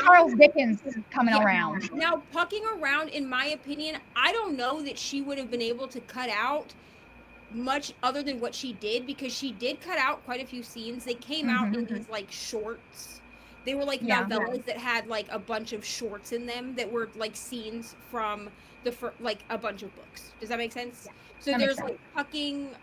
Charles Dickens coming around. Now, Pucking Around, in my opinion, I don't know that she would have been able to cut out much other than what she did, because she did cut out quite a few scenes. They came out in these like shorts. They were like novellas that had like a bunch of shorts in them that were like scenes from like a bunch of books. Does that make sense? Yeah. So there's like Pucking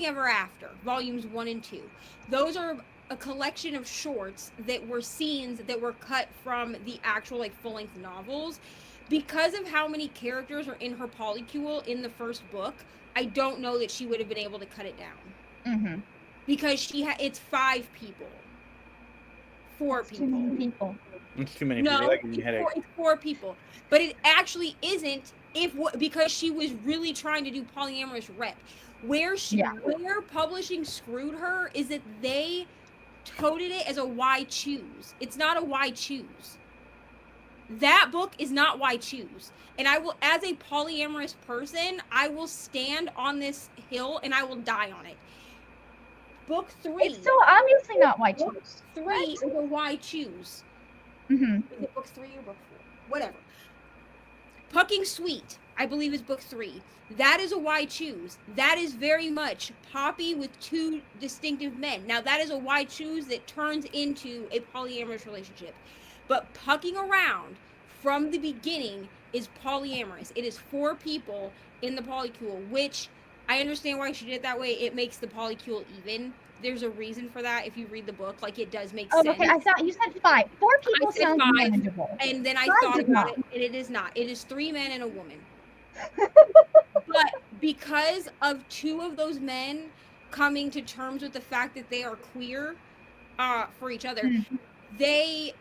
Ever After, volumes 1 and 2. Those are a collection of shorts that were scenes that were cut from the actual like full-length novels. Because of how many characters are in her polycule in the first book, I don't know that she would have been able to cut it down. Because it's 5 people. 4 people. Too many people. It's too many people. It's 4 people. But it actually isn't because she was really trying to do polyamorous rep. Where publishing screwed her is that they toted it as a why choose. It's not a why choose. That book is not why choose. And I will, as a polyamorous person, I will stand on this hill and I will die on it. Book 3. It's so obviously not why choose. 3 is a why choose. Is it book 3 or book 4? Whatever. Pucking Sweet, I believe, is book 3. That is a why choose. That is very much Poppy with 2 distinctive men. Now, that is a why choose that turns into a polyamorous relationship. But Pucking Around from the beginning is polyamorous. It is 4 people in the polycule, which I understand why she did it that way. It makes the polycule even. There's a reason for that if you read the book. Like, it does make sense. Okay, I thought you said 5. 4 people I said sounds 5, manageable. and then I 5 thought does about not. it, and it is not. It is 3 men and a woman. But because of 2 of those men coming to terms with the fact that they are queer for each other, they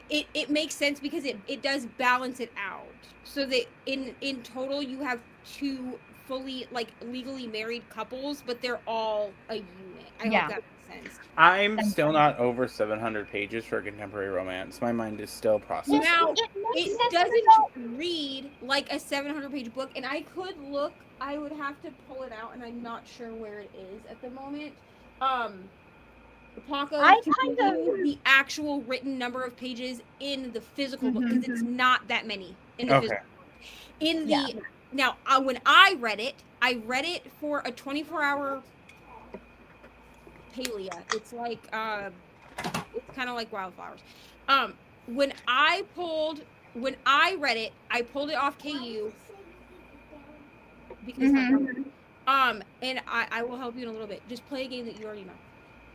it makes sense because it does balance it out. So that in total you have 2 fully, like, legally married couples, but they're all a unit. I hope that makes sense. I'm still not over 700 pages for a contemporary romance. My mind is still processing. Now, it doesn't read like a 700-page book, and I could look. I would have to pull it out, and I'm not sure where it is at the moment. Paco, to give you the actual written number of pages in the physical book, because it's not that many in the physical book. In the now, when I read it for a 24-hour palea. It's like it's kind of like wildflowers. When I read it, I pulled it off KU because and I will help you in a little bit. Just play a game that you already know.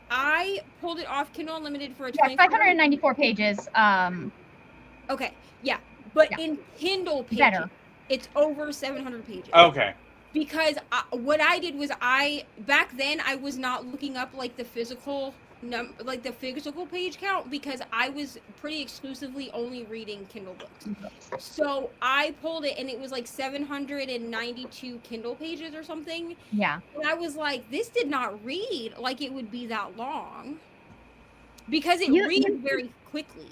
I pulled it off Kindle Unlimited for a 594 pages. Okay, yeah, but in Kindle pages, better. It's over 700 pages. Okay. Because what I did was back then I was not looking up like the physical page count, because I was pretty exclusively only reading Kindle books. So I pulled it and it was like 792 Kindle pages or something. Yeah. And I was like, this did not read like it would be that long, because it reads very quickly.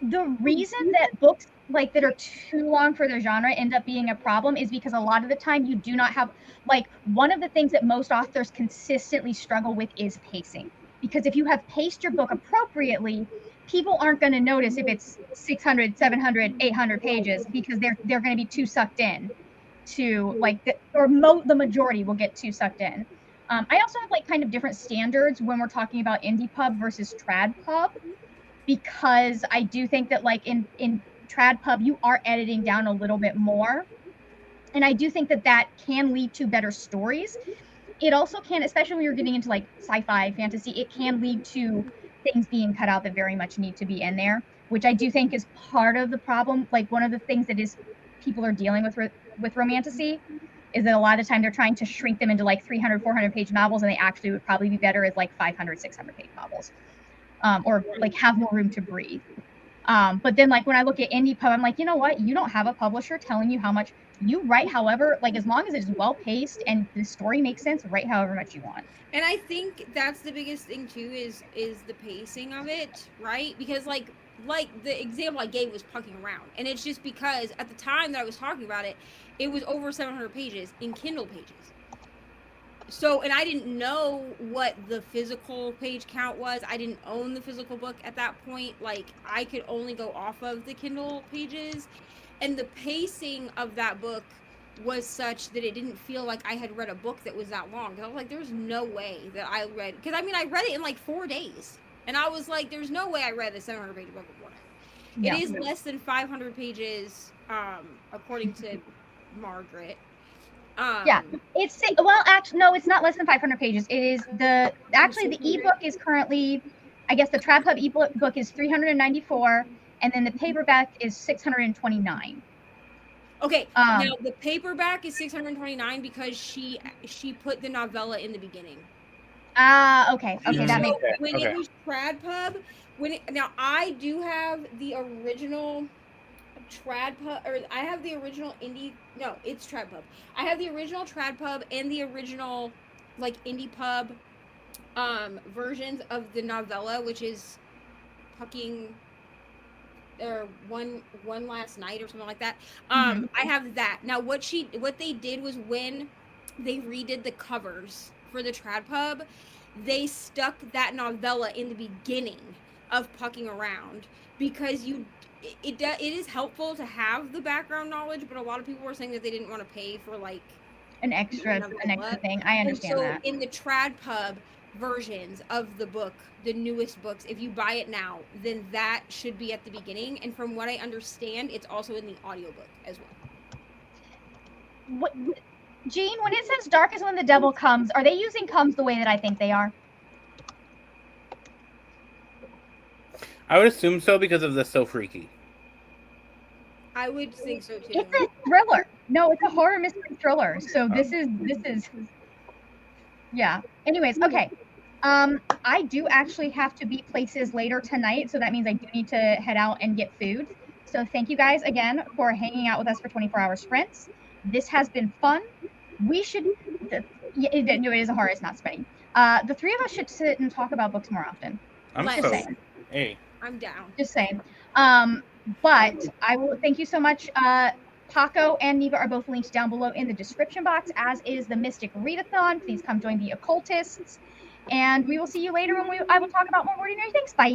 The reason that books like that are too long for their genre end up being a problem is because a lot of the time you do not have, like, one of the things that most authors consistently struggle with is pacing. Because if you have paced your book appropriately, people aren't going to notice if it's 600, 700, 800 pages, because they're going to be too sucked in to, like, the majority will get too sucked in. I also have, like, kind of different standards when we're talking about indie pub versus trad pub, because I do think that, like, in trad pub you are editing down a little bit more, and I do think that can lead to better stories. It also can, especially when you're getting into like sci-fi fantasy, it can lead to things being cut out that very much need to be in there, which I do think is part of the problem. Like, one of the things that is people are dealing with romantasy is that a lot of the time they're trying to shrink them into like 300, 400 page novels, and they actually would probably be better as like 500, 600 page novels, or like have more room to breathe. But then, like, when I look at indie pub, I'm like, you know what? You don't have a publisher telling you how much you write. However, like, as long as it's well paced and the story makes sense, write however much you want. And I think that's the biggest thing too, is the pacing of it, right? Because like the example I gave was Pucking Around, and it's just because at the time that I was talking about it, it was over 700 pages in Kindle pages. So, and I didn't know what the physical page count was. I didn't own the physical book at that point. Like, I could only go off of the Kindle pages. And the pacing of that book was such that it didn't feel like I had read a book that was that long. Because I was like, there's no way that I read... Because, I mean, I read it in like 4 days. And I was like, there's no way I read a 700-page book before. Yeah. It is less than 500 pages, according to Margaret. Yeah, it's, well, actually, no, it's not less than 500 pages. It is the ebook is currently, I guess the Trad Pub ebook is 394, and then the paperback is 629. Okay, now the paperback is 629 because she put the novella in the beginning. Okay, that makes sense. When it was Trad Pub, now I do have the original Trad Pub, or I have the original it's Trad Pub. I have the original Trad Pub and the original, like, indie pub versions of the novella, which is Pucking, or one last night or something like that. I have that. Now what they did was, when they redid the covers for the Trad Pub, they stuck that novella in the beginning of pucking around, because it is helpful to have the background knowledge, but a lot of people were saying that they didn't want to pay for like An extra thing. I and understand so that. in the trad pub versions of the book, the newest books, if you buy it now, then that should be at the beginning. And from what I understand, it's also in the audiobook as well. What, Jean, when it says dark is when the devil comes, are they using comes the way that I think they are? I would assume so because of the so freaky. I would think so too. It's a thriller. No, it's a horror mystery thriller. So this is yeah. Anyways, okay. I do actually have to be places later tonight, so that means I do need to head out and get food. So thank you guys again for hanging out with us for 24-hour sprints. This has been fun. We should no, it is a horror, it's not spinning. The three of us should sit and talk about books more often. I'm Just so saying. hey. I'm down. Just saying. But I will thank you so much. Paco and Neva are both linked down below in the description box, as is the Mystic Readathon. Please come join the occultists. And we will see you later when I will talk about more ordinary things. Bye.